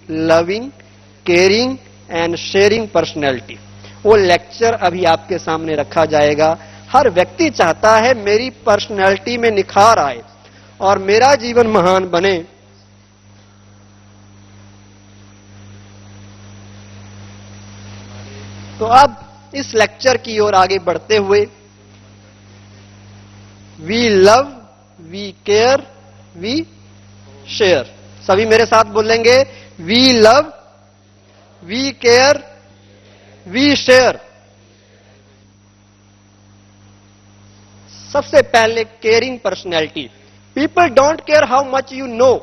Loving, caring and sharing personality. वो lecture अभी आपके सामने रखा जाएगा। हर व्यक्ति चाहता है मेरी पर्सनैलिटी में निखार आए और मेरा जीवन महान बने। तो अब इस लेक्चर की ओर आगे बढ़ते हुए, we love, we care, we share. सभी मेरे साथ बोलेंगे, we love, we care, we share. सबसे पहले caring personality. People don't care how much you know,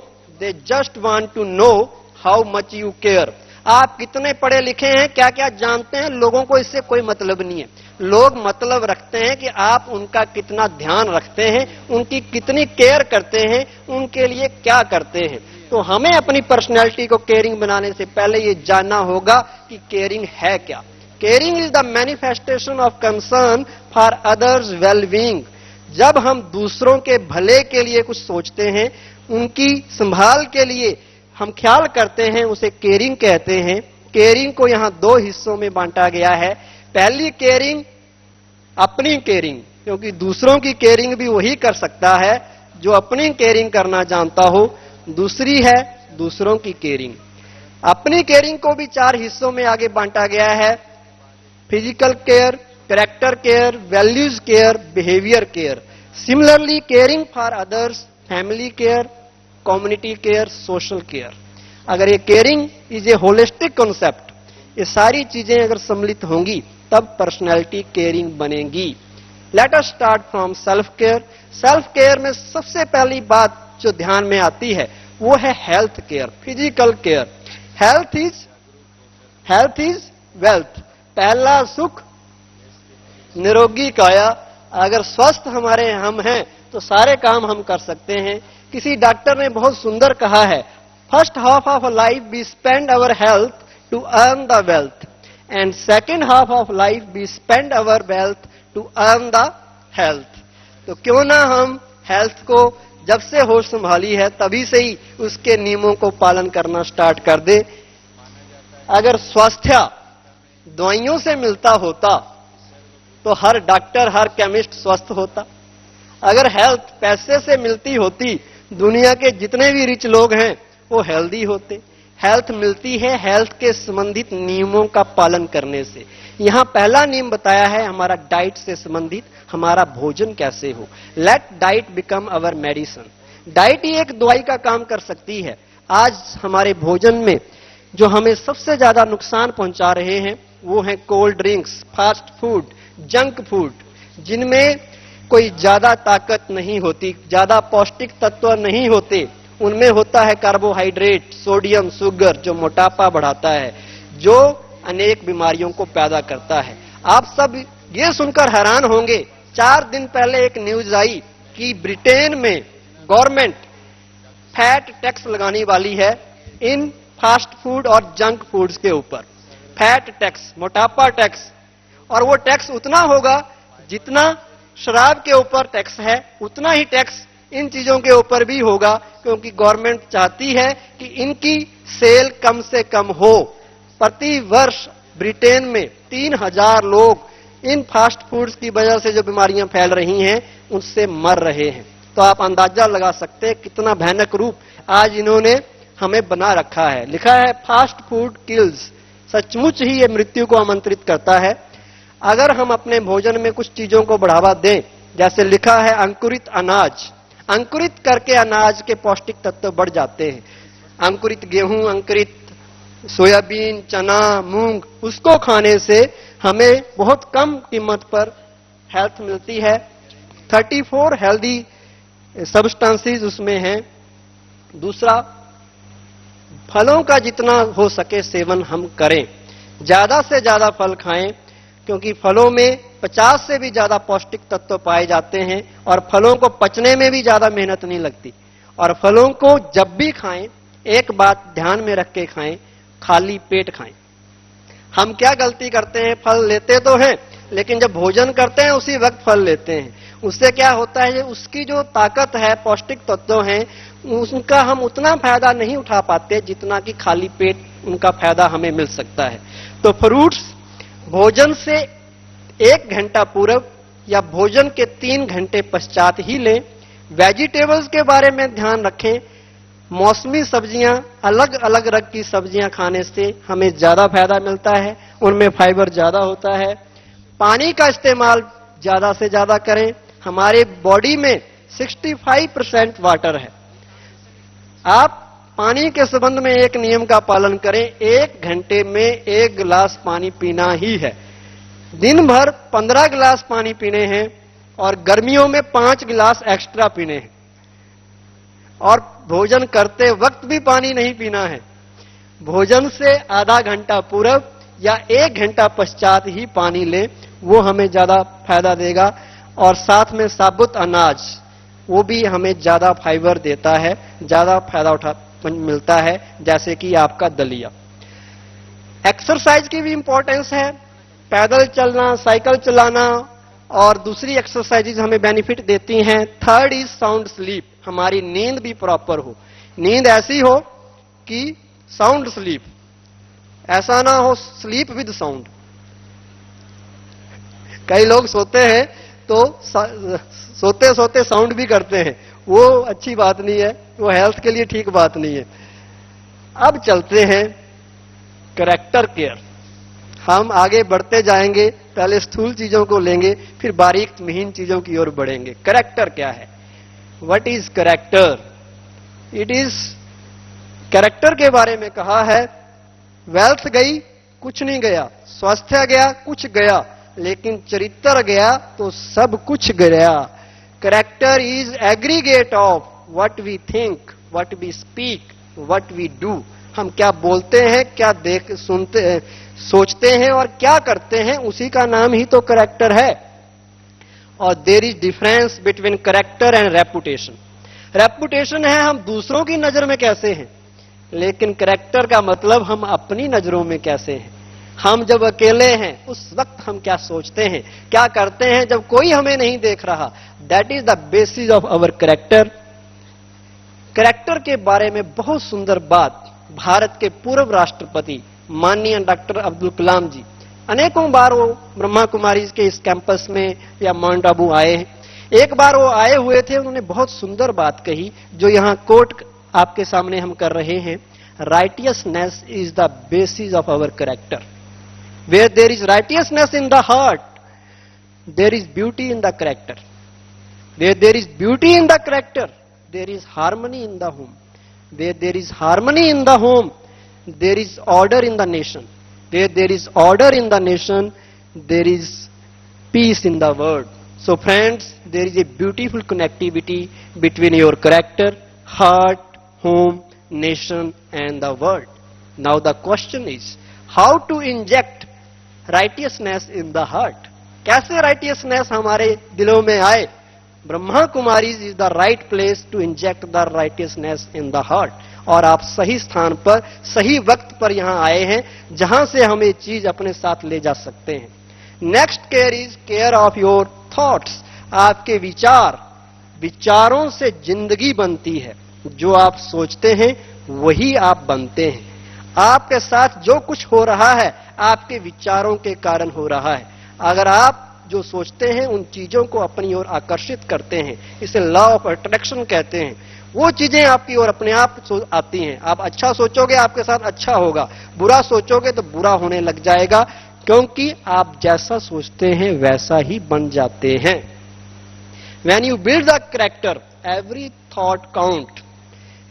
they just want to know how much you care. आप कितने पढ़े लिखे हैं, क्या क्या जानते हैं, लोगों को इससे कोई मतलब नहीं है। लोग मतलब रखते हैं कि आप उनका कितना ध्यान रखते हैं, उनकी कितनी केयर करते हैं, उनके लिए क्या करते हैं। तो हमें अपनी पर्सनैलिटी को केयरिंग बनाने से पहले ये जानना होगा कि केयरिंग है क्या। Caring is the manifestation of concern for others wellbeing. जब हम दूसरों के भले के लिए कुछ सोचते हैं, उनकी संभाल के लिए हम ख्याल करते हैं, उसे केयरिंग कहते हैं। केयरिंग को यहां दो हिस्सों में बांटा गया है। पहली केयरिंग अपनी केयरिंग, क्योंकि दूसरों की केयरिंग भी वही कर सकता है जो अपनी केयरिंग करना जानता हो। दूसरी है दूसरों की केयरिंग। अपनी केयरिंग को भी चार हिस्सों में आगे बांटा गया है। Physical care, character care, values care, behaviour care. Similarly caring for others, family care, community care, social care. अगर ये caring is a holistic concept, ये सारी चीजें अगर सम्मिलित होंगी तब पर्सनैलिटी केयरिंग बनेगी। Let us start from self care. Self care में सबसे पहली बात जो ध्यान में आती है वो है health care, physical care. Health is wealth. पहला सुख निरोगी काया। अगर स्वस्थ हमारे हम हैं तो सारे काम हम कर सकते हैं। किसी डॉक्टर ने बहुत सुंदर कहा है, first half of life we spend our health to earn the wealth and second half of life we spend our wealth to earn the health. तो क्यों ना हम हेल्थ को जब से होश संभाली है तभी से ही उसके नियमों को पालन करना स्टार्ट कर दे। अगर स्वास्थ्य दवाइयों से मिलता होता तो हर डॉक्टर, हर केमिस्ट स्वस्थ होता। अगर हेल्थ पैसे से मिलती होती, दुनिया के जितने भी रिच लोग हैं वो हेल्दी होते। हेल्थ मिलती है हेल्थ के संबंधित नियमों का पालन करने से। यहां पहला नियम बताया है हमारा डाइट से संबंधित, हमारा भोजन कैसे हो। Let diet become our medicine. Diet ही एक दवाई का काम कर सकती है। आज हमारे भोजन में जो हमें सबसे ज्यादा नुकसान पहुंचा रहे हैं वो है cold drinks, fast food, junk food, जिनमें कोई ज्यादा ताकत नहीं होती, ज्यादा पौष्टिक तत्व नहीं होते। उनमें होता है कार्बोहाइड्रेट, सोडियम, शुगर, जो मोटापा बढ़ाता है, जो अनेक बीमारियों को पैदा करता है। आप सब ये सुनकर हैरान होंगे, 4 दिन पहले एक न्यूज आई कि ब्रिटेन में गवर्नमेंट फैट टैक्स लगाने वाली है इन फास्ट फूड और जंक फूड्स के ऊपर। फैट टैक्स, मोटापा टैक्स। और वो टैक्स उतना होगा जितना शराब के ऊपर टैक्स है, उतना ही टैक्स इन चीजों के ऊपर भी होगा, क्योंकि गवर्नमेंट चाहती है कि इनकी सेल कम से कम हो। प्रति वर्ष ब्रिटेन में 3000 लोग इन फास्ट फूड्स की वजह से जो बीमारियां फैल रही हैं उससे मर रहे हैं। तो आप अंदाजा लगा सकते हैं कितना भयानक रूप आज इन्होंने हमें बना रखा है। लिखा है फास्ट फूड किल्स। सचमुच ही ये मृत्यु को आमंत्रित करता है। अगर हम अपने भोजन में कुछ चीजों को बढ़ावा दें, जैसे लिखा है अंकुरित अनाज, अंकुरित करके अनाज के पौष्टिक तत्व बढ़ जाते हैं। अंकुरित गेहूं, अंकुरित सोयाबीन, चना, मूंग, उसको खाने से हमें बहुत कम कीमत पर हेल्थ मिलती है। 34 हेल्दी सब्सटेंसेस उसमें हैं। दूसरा, फलों का जितना हो सके सेवन हम करें, ज्यादा से ज्यादा फल खाएं, क्योंकि फलों में 50 से भी ज्यादा पौष्टिक तत्व पाए जाते हैं और फलों को पचने में भी ज्यादा मेहनत नहीं लगती। और फलों को जब भी खाएं, एक बात ध्यान में रख के खाएं, खाली पेट खाएं। हम क्या गलती करते हैं, फल लेते तो हैं लेकिन जब भोजन करते हैं उसी वक्त फल लेते हैं। उससे क्या होता है, उसकी जो ताकत है, पौष्टिक तत्व हैं, उनका हम उतना फायदा नहीं उठा पाते जितना कि खाली पेट उनका फायदा हमें मिल सकता है। तो फ्रूट्स भोजन से 1 घंटा पूर्व या भोजन के 3 घंटे पश्चात ही लें। वेजिटेबल्स के बारे में ध्यान रखें। मौसमी सब्जियां, अलग अलग रंग की सब्जियां खाने से हमें ज्यादा फायदा मिलता है, उनमें फाइबर ज्यादा होता है। पानी का इस्तेमाल ज्यादा से ज्यादा करें। हमारे बॉडी में 65% वाटर है। आप पानी के संबंध में एक नियम का पालन करें, 1 घंटे में 1 गिलास पानी पीना ही है। दिन भर 15 गिलास पानी पीने हैं और गर्मियों में 5 गिलास एक्स्ट्रा पीने हैं। और भोजन करते वक्त भी पानी नहीं पीना है। भोजन से आधा घंटा पूर्व या 1 घंटा पश्चात ही पानी लें, वो हमें ज्यादा फायदा देगा। और साथ में साबुत अनाज, वो भी हमें ज्यादा फाइबर देता है, ज्यादा फायदा मिलता है, जैसे कि आपका दलिया। एक्सरसाइज की भी इंपॉर्टेंस है। पैदल चलना, साइकिल चलाना और दूसरी एक्सरसाइजेज हमें बेनिफिट देती हैं। थर्ड इज साउंड स्लीप, हमारी नींद भी प्रॉपर हो। नींद ऐसी हो कि साउंड स्लीप, ऐसा ना हो स्लीप विद साउंड। कई लोग सोते हैं तो सोते सोते साउंड भी करते हैं, वो अच्छी बात नहीं है, वो हेल्थ के लिए ठीक बात नहीं है। अब चलते हैं कैरेक्टर केयर। हम आगे बढ़ते जाएंगे, पहले स्थूल चीजों को लेंगे, फिर बारीक महीन चीजों की ओर बढ़ेंगे। कैरेक्टर क्या है? What is character? It is, character के बारे में कहा है, वेल्थ गई कुछ नहीं गया, स्वास्थ्य गया कुछ गया, लेकिन चरित्र गया तो सब कुछ गया। Character is aggregate of what we think, what we speak, what we do. हम क्या बोलते हैं, क्या देख सुनते हैं, सोचते हैं और क्या करते हैं, उसी का नाम ही तो कैरेक्टर है। और there is difference between character and reputation. Reputation है हम दूसरों की नजर में कैसे हैं, लेकिन कैरेक्टर का मतलब हम अपनी नजरों में कैसे हैं। हम जब अकेले हैं उस वक्त हम क्या सोचते हैं, क्या करते हैं जब कोई हमें नहीं देख रहा। That is the basis of our character. Character के बारे में बहुत सुंदर बात भारत के पूर्व राष्ट्रपति माननीय डॉक्टर अब्दुल कलाम जी, अनेकों बार वो ब्रह्मा कुमारी के इस कैंपस में या माउंट आबू आए हैं। एक बार वो आए हुए थे, उन्होंने बहुत सुंदर बात कही जो यहां कोट आपके सामने हम कर रहे हैं। Righteousness is the basis of our character. Where there is righteousness in the heart, there is beauty in the character. Where there is beauty in the character, there is harmony in the home. Where there is harmony in the home, there is order in the nation. Where there is order in the nation, there is peace in the world. So friends, there is a beautiful connectivity between your character, heart, home, nation and the world. Now the question is, how to inject righteousness in the heart. कैसे righteousness हमारे दिलों में आए? Brahma Kumaris is the right place to inject the righteousness in the heart. और आप सही स्थान पर सही वक्त पर यहां आए हैं, जहां से हम ये चीज अपने साथ ले जा सकते हैं। Next care is care of your thoughts. आपके विचार, विचारों से जिंदगी बनती है। जो आप सोचते हैं वही आप बनते हैं। आपके साथ जो कुछ हो रहा है आपके विचारों के कारण हो रहा है। अगर आप जो सोचते हैं उन चीजों को अपनी ओर आकर्षित करते हैं, इसे लॉ ऑफ अट्रैक्शन कहते हैं। वो चीजें आपकी ओर अपने आप आती हैं। आप अच्छा सोचोगे आपके साथ अच्छा होगा, बुरा सोचोगे तो बुरा होने लग जाएगा, क्योंकि आप जैसा सोचते हैं वैसा ही बन जाते हैं। When you build the character, every thought count।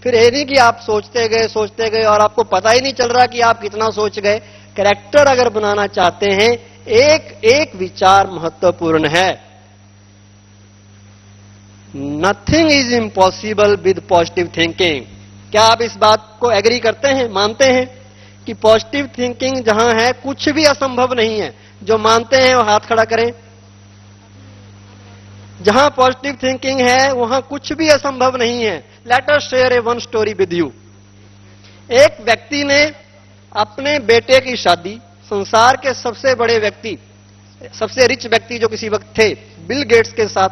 फिर ये नहीं कि आप सोचते गए और आपको पता ही नहीं चल रहा कि आप कितना सोच गए। कैरेक्टर अगर बनाना चाहते हैं, एक एक विचार महत्वपूर्ण है। Nothing is impossible with positive thinking. क्या आप इस बात को एग्री करते हैं, मानते हैं कि पॉजिटिव थिंकिंग जहां है कुछ भी असंभव नहीं है? जो मानते हैं वो हाथ खड़ा करें। जहां पॉजिटिव थिंकिंग है वहां कुछ भी असंभव नहीं है। Let us share A one story with you. एक व्यक्ति ने अपने बेटे की शादी संसार के सबसे बड़े व्यक्ति, सबसे रिच व्यक्ति जो किसी वक्त थे, बिल गेट्स के साथ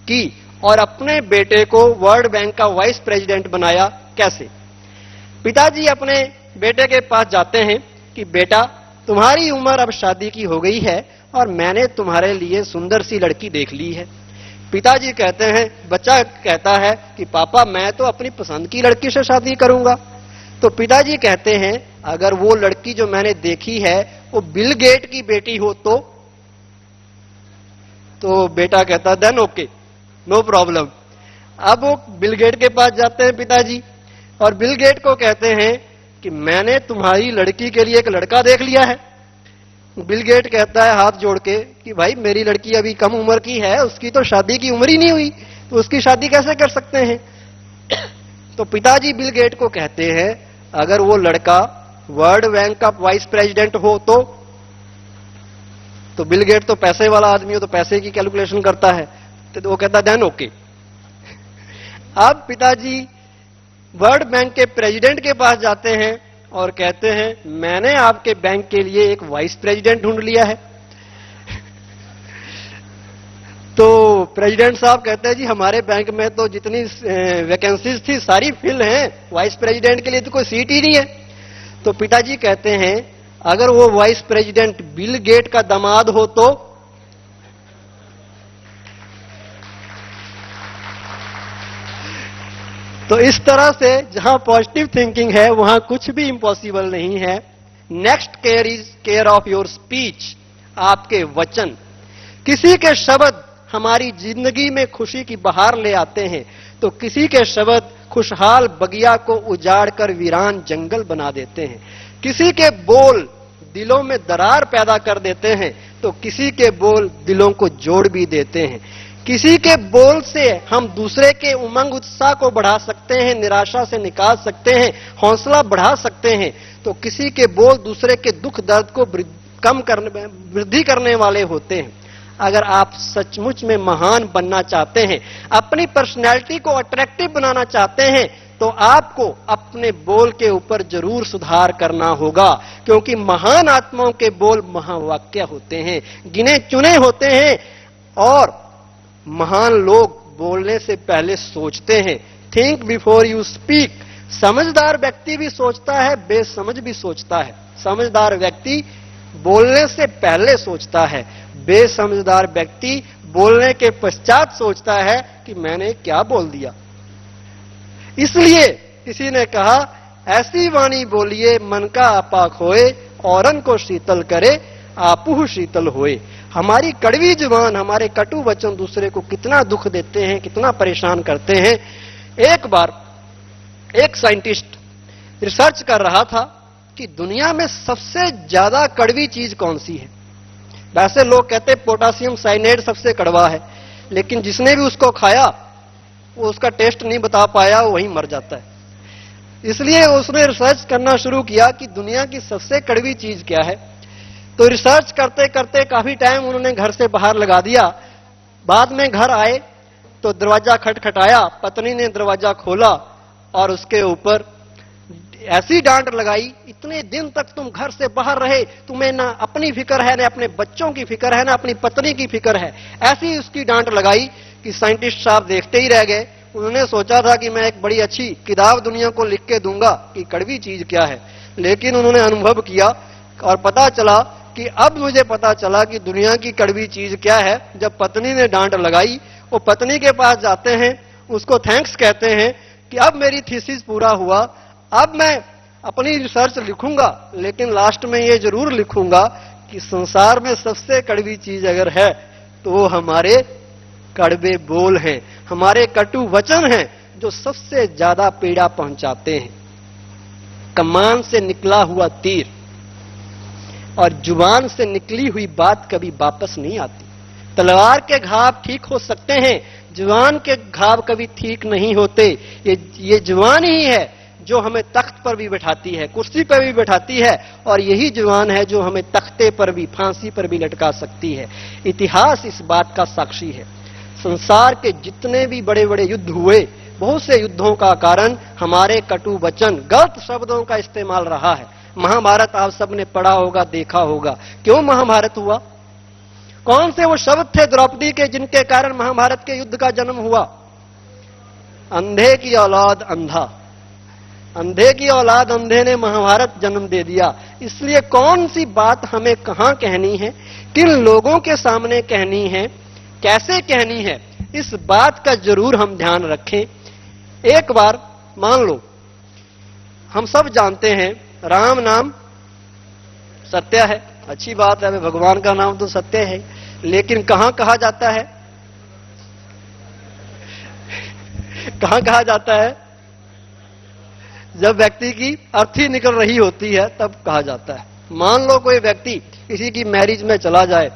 की। और अपने बेटे को वर्ल्ड बैंक का वाइस प्रेसिडेंट बनाया कैसे? पिताजी अपने बेटे के पास जाते हैं कि बेटा, तुम्हारी उम्र अब शादी की हो गई है और मैंने तुम्हारे लिए सुंदर सी लड़की देख ली है। पिताजी कहते हैं, बच्चा कहता है कि पापा मैं तो अपनी पसंद की लड़की से शादी करूंगा। तो पिताजी कहते हैं, अगर वो लड़की जो मैंने देखी है वो बिल गेट की बेटी हो तो बेटा कहता देन ओके, नो प्रॉब्लम। अब वो बिल गेट के पास जाते हैं पिताजी और बिल गेट को कहते हैं कि मैंने तुम्हारी लड़की के लिए एक लड़का देख लिया है। बिल गेट कहता है हाथ जोड़ के कि भाई मेरी लड़की अभी कम उम्र की है, उसकी तो शादी की उम्र ही नहीं हुई, तो उसकी शादी कैसे कर सकते हैं? तो पिताजी बिल गेट को कहते हैं, अगर वो लड़का वर्ल्ड बैंक का वाइस प्रेसिडेंट हो तो बिल गेट तो पैसे वाला आदमी हो, तो पैसे की कैलकुलेशन करता है, तो वो कहता देन ओके। अब पिताजी वर्ल्ड बैंक के प्रेसिडेंट के पास जाते हैं और कहते हैं, मैंने आपके बैंक के लिए एक वाइस प्रेसिडेंट ढूंढ लिया है। तो प्रेसिडेंट साहब कहते हैं, जी हमारे बैंक में तो जितनी वैकेंसीज थी सारी फिल हैं, वाइस प्रेसिडेंट के लिए तो कोई सीट ही नहीं है। तो पिताजी कहते हैं, अगर वो वाइस प्रेसिडेंट बिल गेट का दामाद हो तो इस तरह से जहां पॉजिटिव थिंकिंग है वहां कुछ भी इंपॉसिबल नहीं है। Next care is care of your speech, आपके वचन। किसी के शब्द हमारी जिंदगी में खुशी की बहार ले आते हैं तो किसी के शब्द खुशहाल बगिया को उजाड़ कर वीरान जंगल बना देते हैं। किसी के बोल दिलों में दरार पैदा कर देते हैं तो किसी के बोल दिलों को जोड़ भी देते हैं। किसी के बोल से हम दूसरे के उमंग उत्साह को बढ़ा सकते हैं, निराशा से निकाल सकते हैं, हौसला बढ़ा सकते हैं, तो किसी के बोल दूसरे के दुख दर्द को वृद्धि करने वाले होते हैं। अगर आप सचमुच में महान बनना चाहते हैं, अपनी पर्सनैलिटी को अट्रैक्टिव बनाना चाहते हैं, तो आपको अपने बोल के ऊपर जरूर सुधार करना होगा, क्योंकि महान आत्माओं के बोल महावाक्य होते हैं, गिने चुने होते हैं। और महान लोग बोलने से पहले सोचते हैं। Think before you speak. समझदार व्यक्ति भी सोचता है, बेसमझ भी सोचता है। समझदार व्यक्ति बोलने से पहले सोचता है, बेसमझदार व्यक्ति बोलने के पश्चात सोचता है कि मैंने क्या बोल दिया। इसलिए किसी ने कहा, ऐसी वाणी बोलिए मन का आपा खोए, औरन को शीतल करे आपुह शीतल होए। हमारी कड़वी जुबान, हमारे कटु वचन दूसरे को कितना दुख देते हैं, कितना परेशान करते हैं। एक बार एक साइंटिस्ट रिसर्च कर रहा था कि दुनिया में सबसे ज्यादा कड़वी चीज कौन सी है। वैसे लोग कहते हैं पोटासियम साइनेट सबसे कड़वा है, लेकिन जिसने भी उसको खाया वो उसका टेस्ट नहीं बता पाया, वहीं मर जाता है। इसलिए उसने रिसर्च करना शुरू किया कि दुनिया की सबसे कड़वी चीज क्या है। तो रिसर्च करते करते काफी टाइम उन्होंने घर से बाहर लगा दिया। बाद में घर आए तो दरवाजा खटखटाया, पत्नी ने दरवाजा खोला और उसके ऊपर ऐसी डांट लगाई, इतने दिन तक तुम घर से बाहर रहे, तुम्हें ना अपनी फिक्र है, ना अपने बच्चों की फिक्र है, ना अपनी पत्नी की फिक्र है। ऐसी उसकी डांट लगाई कि साइंटिस्ट साहब देखते ही रह गए। उन्होंने सोचा था कि मैं एक बड़ी अच्छी किताब दुनिया को लिख के दूंगा कि कड़वी चीज क्या है, लेकिन उन्होंने अनुभव किया और पता चला कि अब मुझे पता चला कि दुनिया की कड़वी चीज क्या है। जब पत्नी ने डांट लगाई, वो पत्नी के पास जाते हैं, उसको थैंक्स कहते हैं कि अब मेरी थीसिस पूरा हुआ, अब मैं अपनी रिसर्च लिखूंगा, लेकिन लास्ट में ये जरूर लिखूंगा कि संसार में सबसे कड़वी चीज अगर है तो वो हमारे कड़वे बोल हैं, हमारे कटु वचन हैं, जो सबसे ज्यादा पीड़ा पहुंचाते हैं। कमान से निकला हुआ तीर और जुबान से निकली हुई बात कभी वापस नहीं आती। तलवार के घाव ठीक हो सकते हैं, जुबान के घाव कभी ठीक नहीं होते। ये जुबान ही है जो हमें तख्त पर भी बैठाती है, कुर्सी पर भी बैठाती है, और यही जुबान है जो हमें तख्ते पर भी, फांसी पर भी लटका सकती है। इतिहास इस बात का साक्षी है। संसार के जितने भी बड़े बड़े युद्ध हुए, बहुत से युद्धों का कारण हमारे कटु वचन, गलत शब्दों का इस्तेमाल रहा है। महाभारत आप सबने पढ़ा होगा, देखा होगा। क्यों महाभारत हुआ? कौन से वो शब्द थे द्रौपदी के जिनके कारण महाभारत के युद्ध का जन्म हुआ? अंधे की औलाद अंधा, अंधे की औलाद अंधे ने महाभारत जन्म दे दिया। इसलिए कौन सी बात हमें कहां कहनी है, किन लोगों के सामने कहनी है, कैसे कहनी है, इस बात का जरूर हम ध्यान रखें। एक बार मान लो, हम सब जानते हैं राम नाम सत्य है, अच्छी बात है, भगवान का नाम तो सत्य है, लेकिन कहां कहा जाता है? कहां कहा जाता है? जब व्यक्ति की अर्थी निकल रही होती है तब कहा जाता है। मान लो कोई व्यक्ति किसी की मैरिज में चला जाए,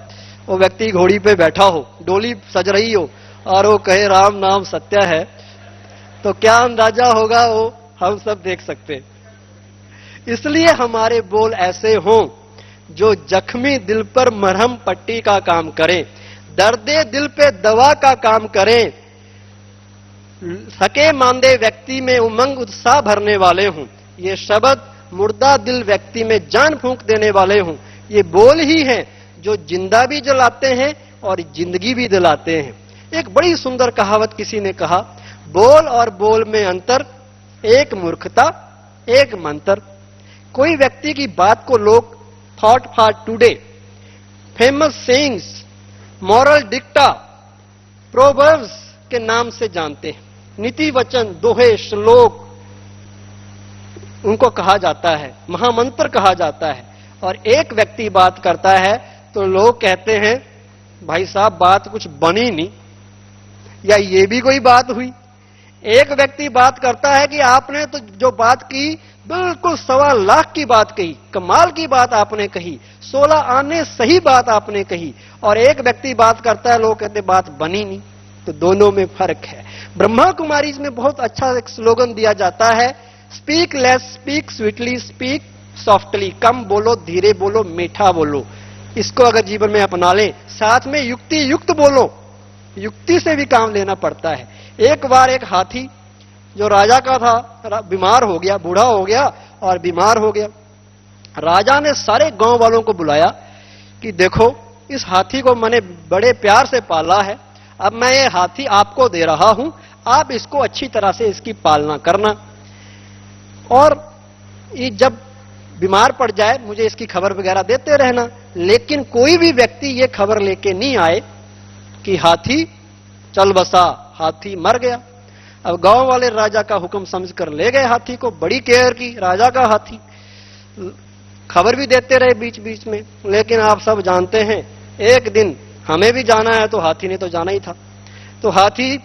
वो व्यक्ति घोड़ी पे बैठा हो, डोली सज रही हो और वो कहे राम नाम सत्य है, तो क्या अंदाजा होगा वो हम सब देख सकते हैं। इसलिए हमारे बोल ऐसे हों जो जख्मी दिल पर मरहम पट्टी का काम करें, दर्दे दिल पे दवा का काम करें, सके मांदे व्यक्ति में उमंग उत्साह भरने वाले हों। ये शब्द मुर्दा दिल व्यक्ति में जान फूंक देने वाले हों। ये बोल ही हैं जो जिंदा भी जलाते हैं और जिंदगी भी दिलाते हैं। एक बड़ी सुंदर कहावत किसी ने कहा, बोल और बोल में अंतर, एक मूर्खता एक मंत्र। कोई व्यक्ति की बात को लोग thought for today, famous sayings, moral dicta, proverbs के नाम से जानते हैं। नीति वचन, दोहे, श्लोक उनको कहा जाता है, महामंत्र कहा जाता है। और एक व्यक्ति बात करता है तो लोग कहते हैं भाई साहब बात कुछ बनी नहीं, या ये भी कोई बात हुई। एक व्यक्ति बात करता है कि आपने तो जो बात की बिल्कुल 1.25 लाख की बात कही, कमाल की बात आपने कही, 16 आने सही बात आपने कही। और एक व्यक्ति बात करता है, लोग कहते बात बनी नहीं। तो दोनों में फर्क है। ब्रह्मा कुमारी में बहुत अच्छा एक स्लोगन दिया जाता है, speak less, speak sweetly, speak softly. कम बोलो, धीरे बोलो, मीठा बोलो। इसको अगर जीवन में अपना लें, साथ में युक्ति युक्त बोलो, युक्ति से भी काम लेना पड़ता है। एक बार एक हाथी जो राजा का था बीमार हो गया, बूढ़ा हो गया और बीमार हो गया। राजा ने सारे गांव वालों को बुलाया कि देखो इस हाथी को मैंने बड़े प्यार से पाला है, अब मैं ये हाथी आपको दे रहा हूं, आप इसको अच्छी तरह से इसकी पालना करना, और ये जब बीमार पड़ जाए मुझे इसकी खबर वगैरह देते रहना। लेकिन कोई भी व्यक्ति ये खबर लेके नहीं आए कि हाथी चल बसा, हाथी मर गया। अब गांव वाले राजा का हुक्म समझकर ले गए हाथी को, बड़ी केयर की, राजा का हाथी, खबर भी देते रहे बीच बीच में। लेकिन आप सब जानते हैं एक दिन हमें भी जाना है तो हाथी ने तो जाना ही था। तो हाथी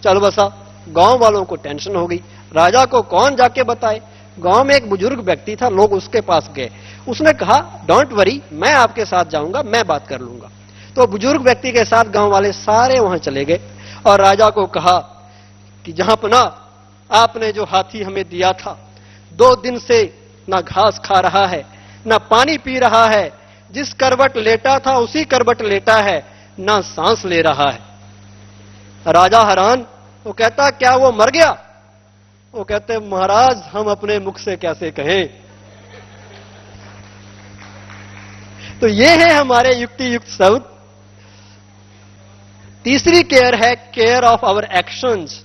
चल बसा, गांव वालों को टेंशन हो गई, राजा को कौन जाके बताए। गांव में एक बुजुर्ग व्यक्ति था, लोग उसके पास गए। उसने कहा डोंट वरी, मैं आपके साथ जाऊंगा, मैं बात कर लूंगा। तो बुजुर्ग व्यक्ति के साथ गांव वाले सारे वहां चले गए और राजा को कहा कि जहांपना आपने जो हाथी हमें दिया था, 2 दिन से ना घास खा रहा है, ना पानी पी रहा है, जिस करवट लेटा था उसी करवट लेटा है, ना सांस ले रहा है। राजा हैरान, वो कहता क्या वो मर गया? वो कहते महाराज हम अपने मुख से कैसे कहें। तो ये है हमारे युक्ति युक्त शब्द। तीसरी केयर है केयर ऑफ आवर एक्शंस,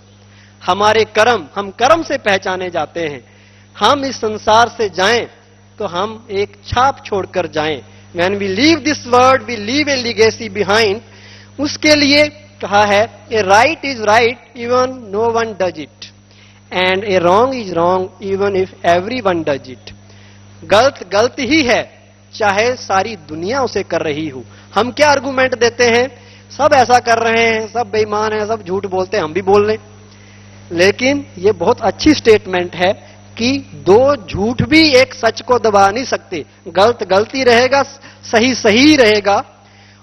हमारे कर्म। हम कर्म से पहचाने जाते हैं। हम इस संसार से जाएं तो हम एक छाप छोड़कर जाएं। When we leave this world, we leave a legacy behind. उसके लिए कहा है a right is right even no one does it, and a wrong is wrong even if everyone does it. गलत गलत ही है चाहे सारी दुनिया उसे कर रही हो। हम क्या आर्गुमेंट देते हैं, सब ऐसा कर रहे हैं, सब बेईमान हैं, सब झूठ बोलते हैं, हम भी बोल रहे। लेकिन ये बहुत अच्छी स्टेटमेंट है कि 2 झूठ भी एक सच को दबा नहीं सकते। गलत गलती रहेगा, सही सही रहेगा।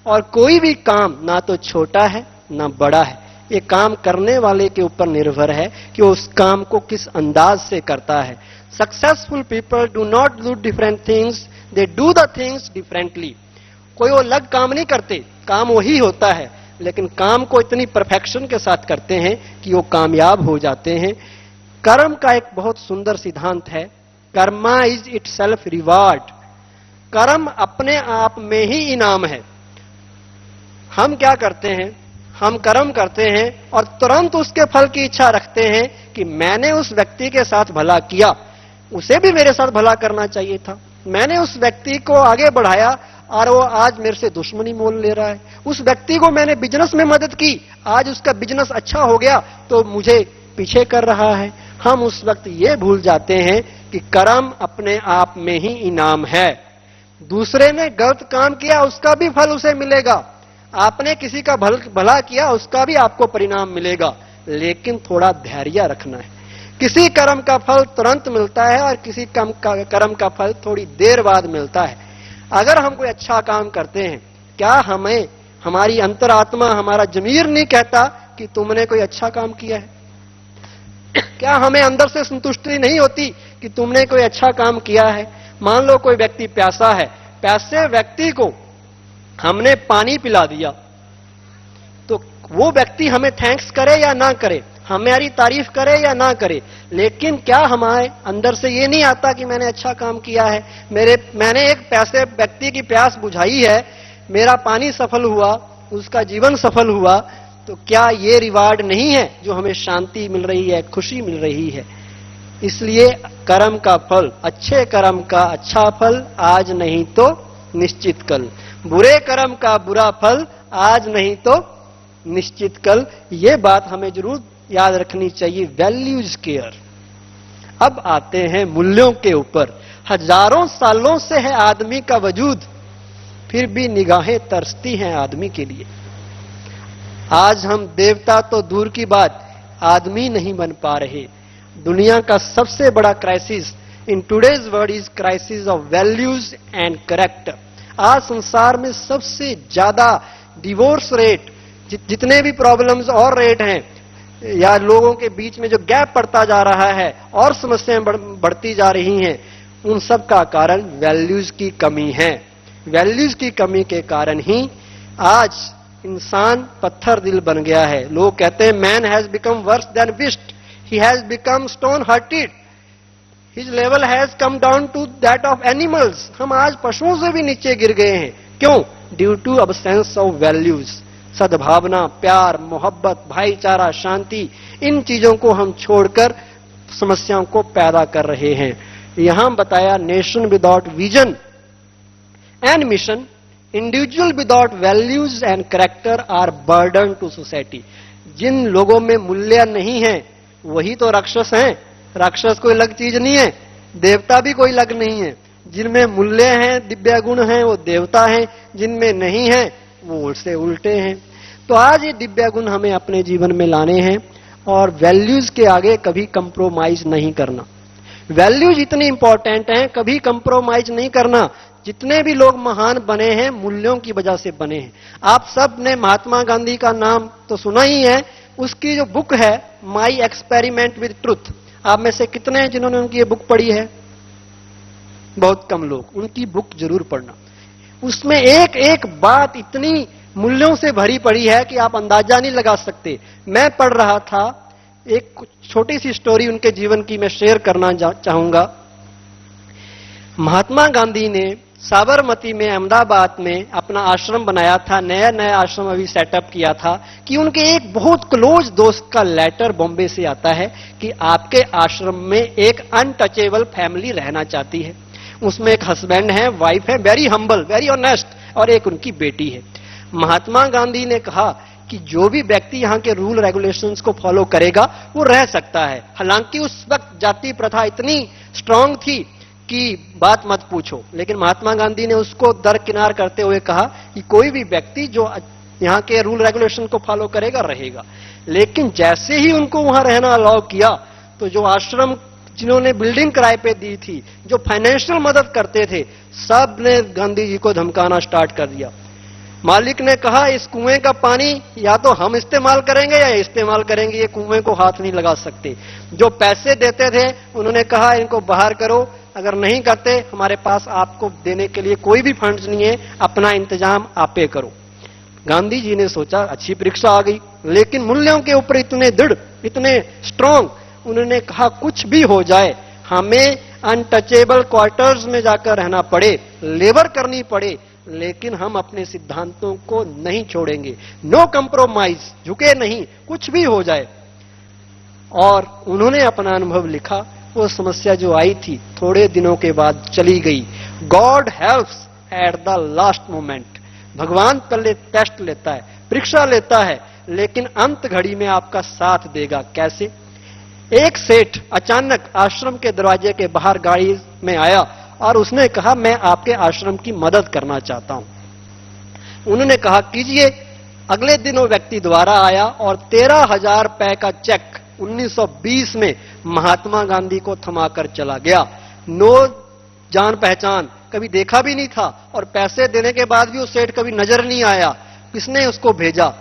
और कोई भी काम ना तो छोटा है ना बड़ा है, ये काम करने वाले के ऊपर निर्भर है कि उस काम को किस अंदाज से करता है। Successful people do not do different things, they do the things differently. कोई वो अलग काम नहीं करते, काम वही होता है, लेकिन काम को इतनी परफेक्शन के साथ करते हैं कि वो कामयाब हो जाते हैं। कर्म का एक बहुत सुंदर सिद्धांत है, Karma is it self reward. कर्म अपने आप में ही इनाम है। हम क्या करते हैं, हम कर्म करते हैं और तुरंत उसके फल की इच्छा रखते हैं कि मैंने उस व्यक्ति के साथ भला किया, उसे भी मेरे साथ भला करना चाहिए था। मैंने उस व्यक्ति को आगे बढ़ाया और वो आज मेरे से दुश्मनी मोल ले रहा है। उस व्यक्ति को मैंने बिजनेस में मदद की, आज उसका बिजनेस अच्छा हो गया तो मुझे पीछे कर रहा है। हम उस वक्त ये भूल जाते हैं कि कर्म अपने आप में ही इनाम है। दूसरे ने गलत काम किया, उसका भी फल उसे मिलेगा। आपने किसी का भला किया, उसका भी आपको परिणाम मिलेगा, लेकिन थोड़ा धैर्य रखना है। किसी कर्म का फल तुरंत मिलता है और किसी कर्म का फल थोड़ी देर बाद मिलता है। अगर हम कोई अच्छा काम करते हैं, क्या हमें हमारी अंतरात्मा, हमारा जमीर नहीं कहता कि तुमने कोई अच्छा काम किया है? क्या हमें अंदर से संतुष्टि नहीं होती कि तुमने कोई अच्छा काम किया है? मान लो कोई व्यक्ति प्यासा है, प्यासे व्यक्ति को हमने पानी पिला दिया, तो वो व्यक्ति हमें थैंक्स करे या ना करे, हमारी तारीफ करे या ना करे, लेकिन क्या हमारे अंदर से ये नहीं आता कि मैंने अच्छा काम किया है, मैंने एक प्यासे व्यक्ति की प्यास बुझाई है, मेरा पानी सफल हुआ, उसका जीवन सफल हुआ, तो क्या ये रिवार्ड नहीं है जो हमें शांति मिल रही है, खुशी मिल रही है? इसलिए कर्म का फल, अच्छे कर्म का अच्छा फल आज नहीं तो निश्चित कल, बुरे कर्म का बुरा फल आज नहीं तो निश्चित कल। ये बात हमें जरूर याद रखनी चाहिए। Values care. अब आते हैं मूल्यों के ऊपर। हजारों सालों से है आदमी का वजूद, फिर भी निगाहें तरसती हैं आदमी के लिए। आज हम देवता तो दूर की बात, आदमी नहीं बन पा रहे। दुनिया का सबसे बड़ा crisis in today's world is crisis of values and character. आज संसार में सबसे ज्यादा डिवोर्स रेट, जितने भी प्रॉब्लम्स और रेट हैं, या लोगों के बीच में जो गैप पड़ता जा रहा है और समस्याएं बढ़ती जा रही हैं, उन सब का कारण वैल्यूज की कमी है। वैल्यूज की कमी के कारण ही आज इंसान पत्थर दिल बन गया है। लोग कहते हैं man has become worse than beast, he has become stone hearted, his level has come down to that of animals. हम आज पशुओं से भी नीचे गिर गए हैं। क्यों? Due to absence of values. सद्भावना, प्यार, मोहब्बत, भाईचारा, शांति, इन चीजों को हम छोड़कर समस्याओं को पैदा कर रहे हैं। यहां बताया nation without vision and mission, individual without values and character are burden to society. जिन लोगों में मूल्य नहीं है वही तो राक्षस हैं। राक्षस कोई अलग चीज नहीं है, देवता भी कोई अलग नहीं है। जिनमें मूल्य हैं, दिव्य गुण हैं, वो देवता हैं, जिनमें नहीं है वो उससे उल्टे हैं। तो आज ये दिव्य गुण हमें अपने जीवन में लाने हैं और वैल्यूज के आगे कभी कंप्रोमाइज नहीं करना। वैल्यूज इतनी इंपॉर्टेंट हैं, कभी कंप्रोमाइज नहीं करना। जितने भी लोग महान बने हैं मूल्यों की वजह से बने हैं। आप सब ने महात्मा गांधी का नाम तो सुना ही है। उसकी जो बुक है माई एक्सपेरिमेंट विद ट्रुथ, आप में से कितने हैं जिन्होंने उनकी ये बुक पढ़ी है? बहुत कम लोग। उनकी बुक जरूर पढ़ना। उसमें एक एक बात इतनी मूल्यों से भरी पड़ी है कि आप अंदाजा नहीं लगा सकते। मैं पढ़ रहा था, एक छोटी सी स्टोरी उनके जीवन की मैं शेयर करना चाहूंगा। महात्मा गांधी ने साबरमती में, अहमदाबाद में अपना आश्रम बनाया था। नया नया आश्रम अभी सेटअप किया था कि उनके एक बहुत क्लोज दोस्त का लेटर बॉम्बे से आता है कि आपके आश्रम में एक अनटचेबल फैमिली रहना चाहती है। उसमें एक हस्बैंड है, वाइफ है, वेरी हम्बल, वेरी ऑनेस्ट, और एक उनकी बेटी है। महात्मा गांधी ने कहा कि जो भी व्यक्ति यहाँ के रूल रेगुलेशंस को फॉलो करेगा वो रह सकता है। हालांकि उस वक्त जाति प्रथा इतनी स्ट्रांग थी कि बात मत पूछो, लेकिन महात्मा गांधी ने उसको दरकिनार करते हुए कहा कि कोई भी व्यक्ति जो यहाँ के रूल रेगुलेशन को फॉलो करेगा रहेगा। लेकिन जैसे ही उनको वहां रहना अलाउ किया तो जो आश्रम जिन्होंने बिल्डिंग किराए पे दी थी, जो फाइनेंशियल मदद करते थे, सब ने गांधी जी को धमकाना स्टार्ट कर दिया। मालिक ने कहा इस कुएं का पानी या तो हम इस्तेमाल करेंगे या इस्तेमाल करेंगे, ये कुएं को हाथ नहीं लगा सकते। जो पैसे देते थे उन्होंने कहा इनको बाहर करो, अगर नहीं करते हमारे पास आपको देने के लिए कोई भी फंड्स नहीं है, अपना इंतजाम आपे करो। गांधी जी ने सोचा अच्छी परीक्षा आ गई, लेकिन मूल्यों के ऊपर इतने दृढ़, इतने स्ट्रांग, उन्होंने कहा कुछ भी हो जाए, हमें अनटचेबल क्वार्टर्स में जाकर रहना पड़े, लेबर करनी पड़े, लेकिन हम अपने सिद्धांतों को नहीं छोड़ेंगे। नो कंप्रोमाइज, झुके नहीं, कुछ भी हो जाए। और उन्होंने अपना अनुभव लिखा। वो समस्या जो आई थी थोड़े दिनों के बाद चली गई। God helps at the last moment. भगवान पहले टेस्ट लेता है, परीक्षा लेता है, लेकिन अंत घड़ी में आपका साथ देगा। कैसे? एक सेठ अचानक आश्रम के दरवाजे के बाहर गाड़ी में आया और उसने कहा, मैं आपके आश्रम की मदद करना चाहता हूं। उन्होंने कहा, कीजिए। अगले दिन वो व्यक्ति दोबारा आया और 13,000 रुपए का चेक 1920 में महात्मा गांधी को थमाकर चला गया। नो जान पहचान, कभी देखा भी नहीं था, और पैसे देने के बाद भी वो सेठ कभी नजर नहीं आया। किसने उसको भेजा?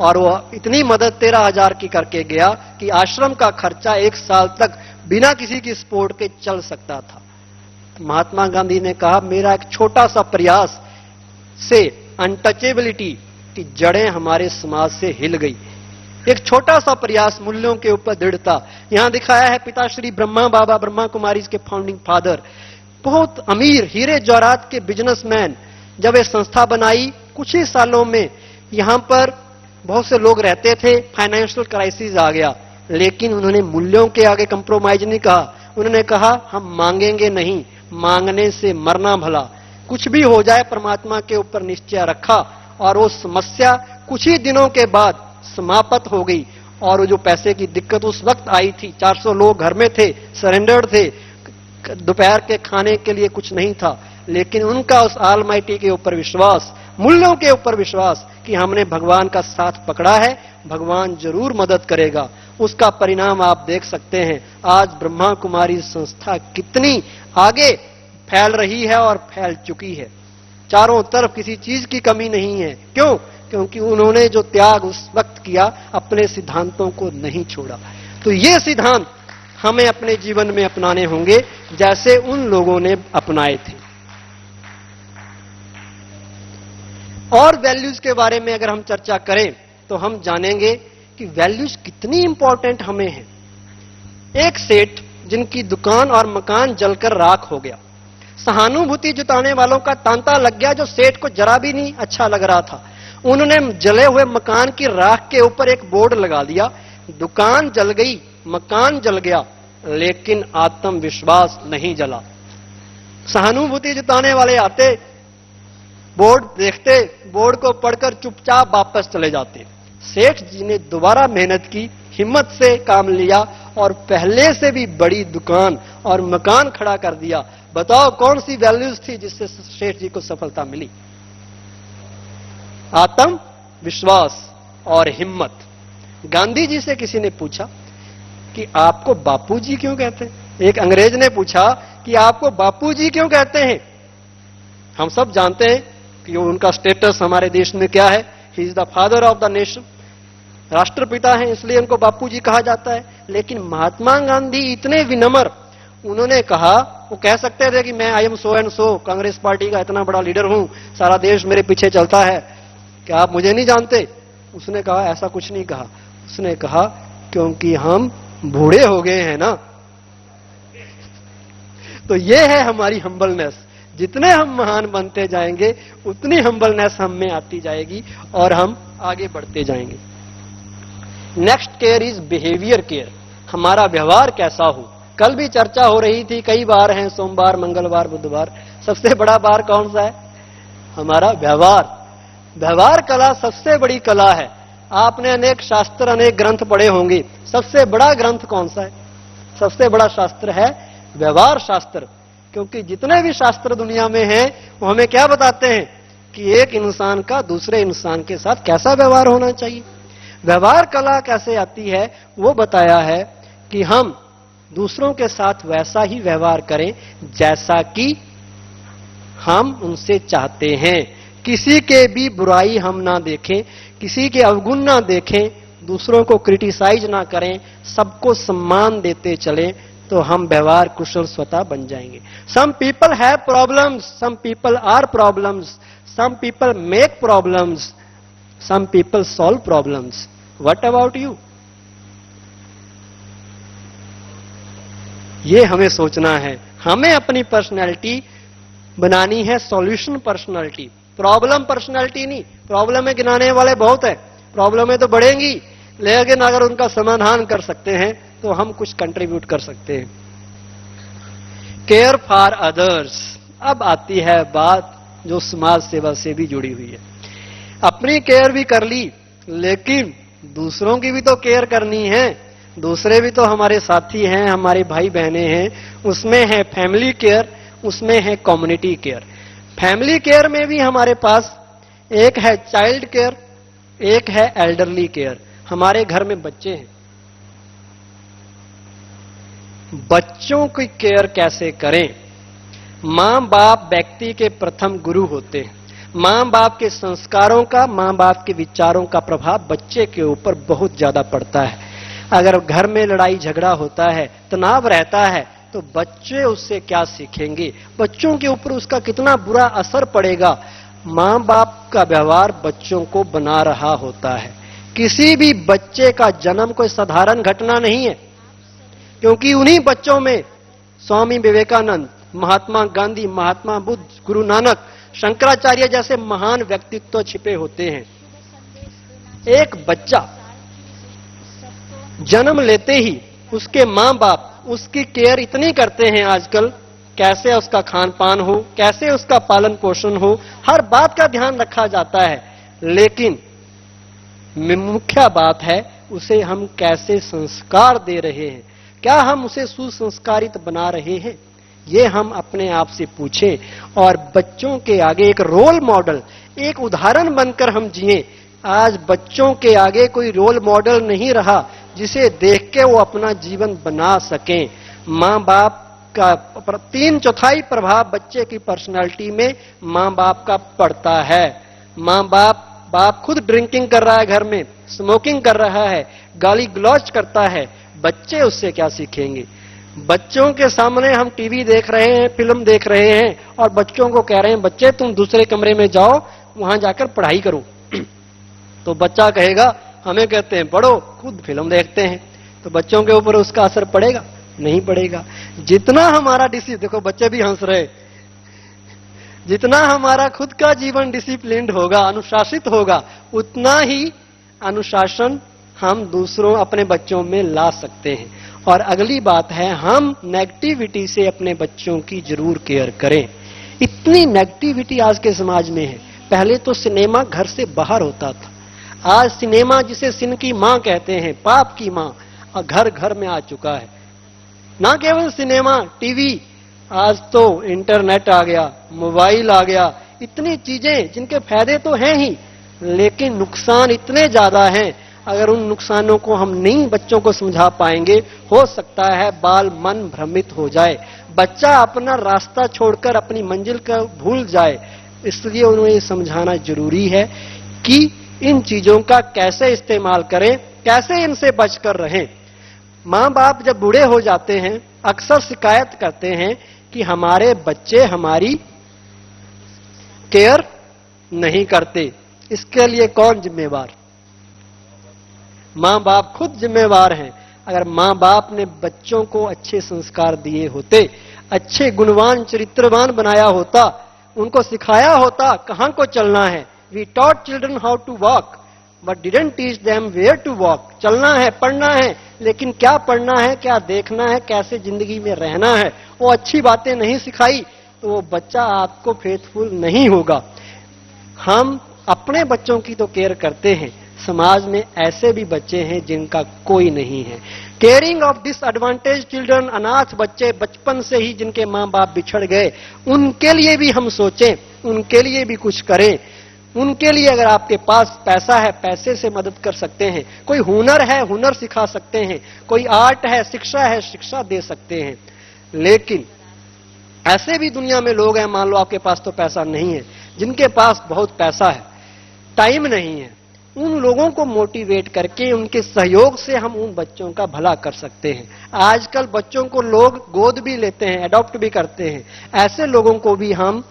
और वो इतनी मदद 13,000 की करके गया कि आश्रम का खर्चा 1 साल तक बिना किसी की सपोर्ट के चल सकता था। तो महात्मा गांधी ने कहा, मेरा एक छोटा सा प्रयास से अनटचेबिलिटी की जड़ें हमारे समाज से हिल गई। एक छोटा सा प्रयास, मूल्यों के ऊपर दृढ़ता। यहां दिखाया है पिताश्री ब्रह्मा बाबा ब्रह्मा कुमारी के फाउंडिंग फादर, बहुत अमीर हीरे जवाहरात के बिजनेसमैन। जब ये संस्था बनाई, कुछ ही सालों में यहां पर बहुत से लोग रहते थे, फाइनेंशियल क्राइसिस आ गया, लेकिन उन्होंने मूल्यों के आगे कंप्रोमाइज नहीं कहा। उन्होंने कहा, हम मांगेंगे नहीं, मांगने से मरना भला। कुछ भी हो जाए, परमात्मा के ऊपर निश्चय रखा, और वो समस्या कुछ ही दिनों के बाद समाप्त हो गई। और वो जो पैसे की दिक्कत उस वक्त आई थी, 400 लोग घर में थे, सरेंडर्ड थे, दोपहर के खाने के लिए कुछ नहीं था, लेकिन उनका उस ऑलमाइटी के ऊपर विश्वास, मूल्यों के ऊपर विश्वास कि हमने भगवान का साथ पकड़ा है, भगवान जरूर मदद करेगा। उसका परिणाम आप देख सकते हैं। आज ब्रह्मा कुमारी संस्था कितनी आगे फैल रही है और फैल चुकी है। चारों तरफ किसी चीज की कमी नहीं है। क्यों? क्योंकि उन्होंने जो त्याग उस वक्त किया, अपने सिद्धांतों को नहीं छोड़ा। तो ये सिद्धांत हमें अपने जीवन में अपनाने होंगे, जैसे उन लोगों ने अपनाए थे। और वैल्यूज के बारे में अगर हम चर्चा करें तो हम जानेंगे कि वैल्यूज कितनी इंपॉर्टेंट हमें है। एक सेठ जिनकी दुकान और मकान जलकर राख हो गया, सहानुभूति जुटाने वालों का तांता लग गया, जो सेठ को जरा भी नहीं अच्छा लग रहा था। उन्होंने जले हुए मकान की राख के ऊपर एक बोर्ड लगा दिया, दुकान जल गई, मकान जल गया, लेकिन आत्मविश्वास नहीं जला। सहानुभूति जुटाने वाले आते, बोर्ड देखते, बोर्ड को पढ़कर चुपचाप वापस चले जाते। सेठ जी ने दोबारा मेहनत की, हिम्मत से काम लिया और पहले से भी बड़ी दुकान और मकान खड़ा कर दिया। बताओ कौन सी वैल्यूज थी जिससे सेठ जी को सफलता मिली? आत्म विश्वास और हिम्मत। गांधी जी से किसी ने पूछा कि आपको बापूजी क्यों कहते हैं? एक अंग्रेज ने पूछा कि आपको बापूजी क्यों कहते हैं? हम सब जानते हैं कि उनका स्टेटस हमारे देश में क्या है। He is the father of the nation, राष्ट्रपिता हैं, इसलिए उनको बापूजी कहा जाता है। लेकिन महात्मा गांधी इतने विनम्र, उन्होंने कहा, वो कह सकते थे कि मैं I am so and so, Congress party का इतना बड़ा लीडर हूं, सारा देश मेरे पीछे चलता है, क्या आप मुझे नहीं जानते? उसने कहा, ऐसा कुछ नहीं कहा। उसने कहा, क्योंकि हम बूढ़े हो गए हैं ना। तो ये है हमारी हम्बलनेस। जितने हम महान बनते जाएंगे, उतनी हम्बलनेस हम में आती जाएगी और हम आगे बढ़ते जाएंगे। Next care is behaviour care. हमारा व्यवहार कैसा हो। कल भी चर्चा हो रही थी, कई बार हैं, सोमवार, मंगलवार, बुधवार। सबसे बड़ा बार कौन सा है? हमारा व्यवहार। व्यवहार कला सबसे बड़ी कला है। आपने अनेक शास्त्र, अनेक ग्रंथ पढ़े होंगे। सबसे बड़ा ग्रंथ कौन सा है? सबसे बड़ा शास्त्र है व्यवहार शास्त्र। क्योंकि जितने भी शास्त्र दुनिया में हैं, वो हमें क्या बताते हैं कि एक इंसान का दूसरे इंसान के साथ कैसा व्यवहार होना चाहिए। व्यवहार कला कैसे आती है, वो बताया है कि हम दूसरों के साथ वैसा ही व्यवहार करें जैसा कि हम उनसे चाहते हैं। किसी के भी बुराई हम ना देखें, किसी के अवगुण ना देखें, दूसरों को क्रिटिसाइज ना करें, सबको सम्मान देते चलें, तो हम व्यवहार कुशल स्वतः बन जाएंगे। Some people have problems, some people are problems, some people make problems, some people solve problems. What about you? ये हमें सोचना है। हमें अपनी पर्सनैलिटी बनानी है सॉल्यूशन पर्सनालिटी, प्रॉब्लम पर्सनालिटी नहीं। प्रॉब्लम में गिनाने वाले बहुत है, प्रॉब्लम में तो बढ़ेंगी, लेकिन अगर उनका समाधान कर सकते हैं तो हम कुछ कंट्रीब्यूट कर सकते हैं। Care for others. अब आती है बात जो समाज सेवा से भी जुड़ी हुई है। अपनी केयर भी कर ली, लेकिन दूसरों की भी तो केयर करनी है। दूसरे भी तो हमारे साथी हैं, हमारे भाई बहने हैं। उसमें है फैमिली केयर, उसमें है कम्युनिटी केयर। फैमिली केयर में भी हमारे पास एक है चाइल्ड केयर, एक है एल्डरली केयर। हमारे घर में बच्चे हैं, बच्चों की केयर कैसे करें? मां बाप व्यक्ति के प्रथम गुरु होते हैं। मां बाप के संस्कारों का, मां बाप के विचारों का प्रभाव बच्चे के ऊपर बहुत ज्यादा पड़ता है। अगर घर में लड़ाई झगड़ा होता है, तनाव रहता है, तो बच्चे उससे क्या सीखेंगे? बच्चों के ऊपर उसका कितना बुरा असर पड़ेगा? मां बाप का व्यवहार बच्चों को बना रहा होता है। किसी भी बच्चे का जन्म कोई साधारण घटना नहीं है, क्योंकि उन्हीं बच्चों में स्वामी विवेकानंद, महात्मा गांधी, महात्मा बुद्ध, गुरु नानक, शंकराचार्य जैसे महान व्यक्तित्व छिपे होते हैं। एक बच्चा जन्म लेते ही उसके मां बाप उसकी केयर इतनी करते हैं आजकल, कैसे उसका खान पान हो, कैसे उसका पालन पोषण हो, हर बात का ध्यान रखा जाता है। लेकिन मुख्य बात है उसे हम कैसे संस्कार दे रहे हैं, क्या हम उसे सुसंस्कारित बना रहे हैं? ये हम अपने आप से पूछें और बच्चों के आगे एक रोल मॉडल, एक उदाहरण बनकर हम जिएं। आज बच्चों के आगे कोई रोल मॉडल नहीं रहा जिसे देख के वो अपना जीवन बना सकें। मां बाप का 3/4 प्रभाव बच्चे की पर्सनालिटी में मां बाप का पड़ता है। मां बाप खुद ड्रिंकिंग कर रहा है, घर में स्मोकिंग कर रहा है, गाली गलौज करता है, बच्चे उससे क्या सीखेंगे? बच्चों के सामने हम टीवी देख रहे हैं, फिल्म देख रहे हैं और बच्चों को कह रहे हैं बच्चे तुम दूसरे कमरे में जाओ, वहां जाकर पढ़ाई करो। तो बच्चा कहेगा हमें कहते हैं पढ़ो, खुद फिल्म देखते हैं। तो बच्चों के ऊपर उसका असर पड़ेगा? नहीं पड़ेगा। जितना हमारा देखो बच्चे भी हंस रहे, जितना हमारा खुद का जीवन डिसिप्लिन्ड होगा, अनुशासित होगा, उतना ही अनुशासन हम दूसरों अपने बच्चों में ला सकते हैं। और अगली बात है, हम नेगेटिविटी से अपने बच्चों की जरूर केयर करें। इतनी नेगेटिविटी आज के समाज में है। पहले तो सिनेमा घर से बाहर होता था, आज सिनेमा जिसे सिन की मां कहते हैं, पाप की मां, घर घर में आ चुका है। ना केवल सिनेमा, टीवी, आज तो इंटरनेट आ गया, मोबाइल आ गया, इतनी चीजें जिनके फायदे तो हैं ही, लेकिन नुकसान इतने ज्यादा हैं। अगर उन नुकसानों को हम नहीं बच्चों को समझा पाएंगे, हो सकता है बाल मन भ्रमित हो जाए, बच्चा अपना रास्ता छोड़कर अपनी मंजिल को भूल जाए। इसलिए उन्हें समझाना जरूरी है कि इन चीजों का कैसे इस्तेमाल करें, कैसे इनसे बचकर रहें। मां बाप जब बूढ़े हो जाते हैं, अक्सर शिकायत करते हैं कि हमारे बच्चे हमारी केयर नहीं करते। इसके लिए कौन जिम्मेवार? मां बाप खुद जिम्मेवार हैं। अगर मां बाप ने बच्चों को अच्छे संस्कार दिए होते, अच्छे गुणवान चरित्रवान बनाया होता, उनको सिखाया होता कहां को चलना है। We taught children how to walk but didn't teach them where to walk. चलना है, पढ़ना है, लेकिन क्या पढ़ना है, क्या देखना है, कैसे जिंदगी में रहना है, वो अच्छी बातें नहीं सिखाई तो वो बच्चा आपको फेथफुल नहीं होगा। हम अपने बच्चों की तो केयर करते हैं, समाज में ऐसे भी बच्चे हैं जिनका कोई नहीं है। केयरिंग ऑफ डिसएडवांटेज चिल्ड्रन, अनाथ बच्चे बचपन से ही जिनके मां बाप बिछड़ गए, उनके लिए भी हम सोचें, उनके लिए भी कुछ करें। उनके लिए अगर आपके पास पैसा है, पैसे से मदद कर सकते हैं। कोई हुनर है, हुनर सिखा सकते हैं। कोई आर्ट है, शिक्षा दे सकते हैं। लेकिन ऐसे भी दुनिया में लोग हैं, मान लो आपके पास तो पैसा नहीं है, जिनके पास बहुत पैसा है, टाइम नहीं है, उन लोगों को मोटिवेट करके उनके सहयोग से हम उन बच्चों का भला कर सकते हैं। आजकल बच्चों को लोग गोद भी लेते हैं, अडॉप्ट भी करते हैं। ऐसे लोगों को भी हम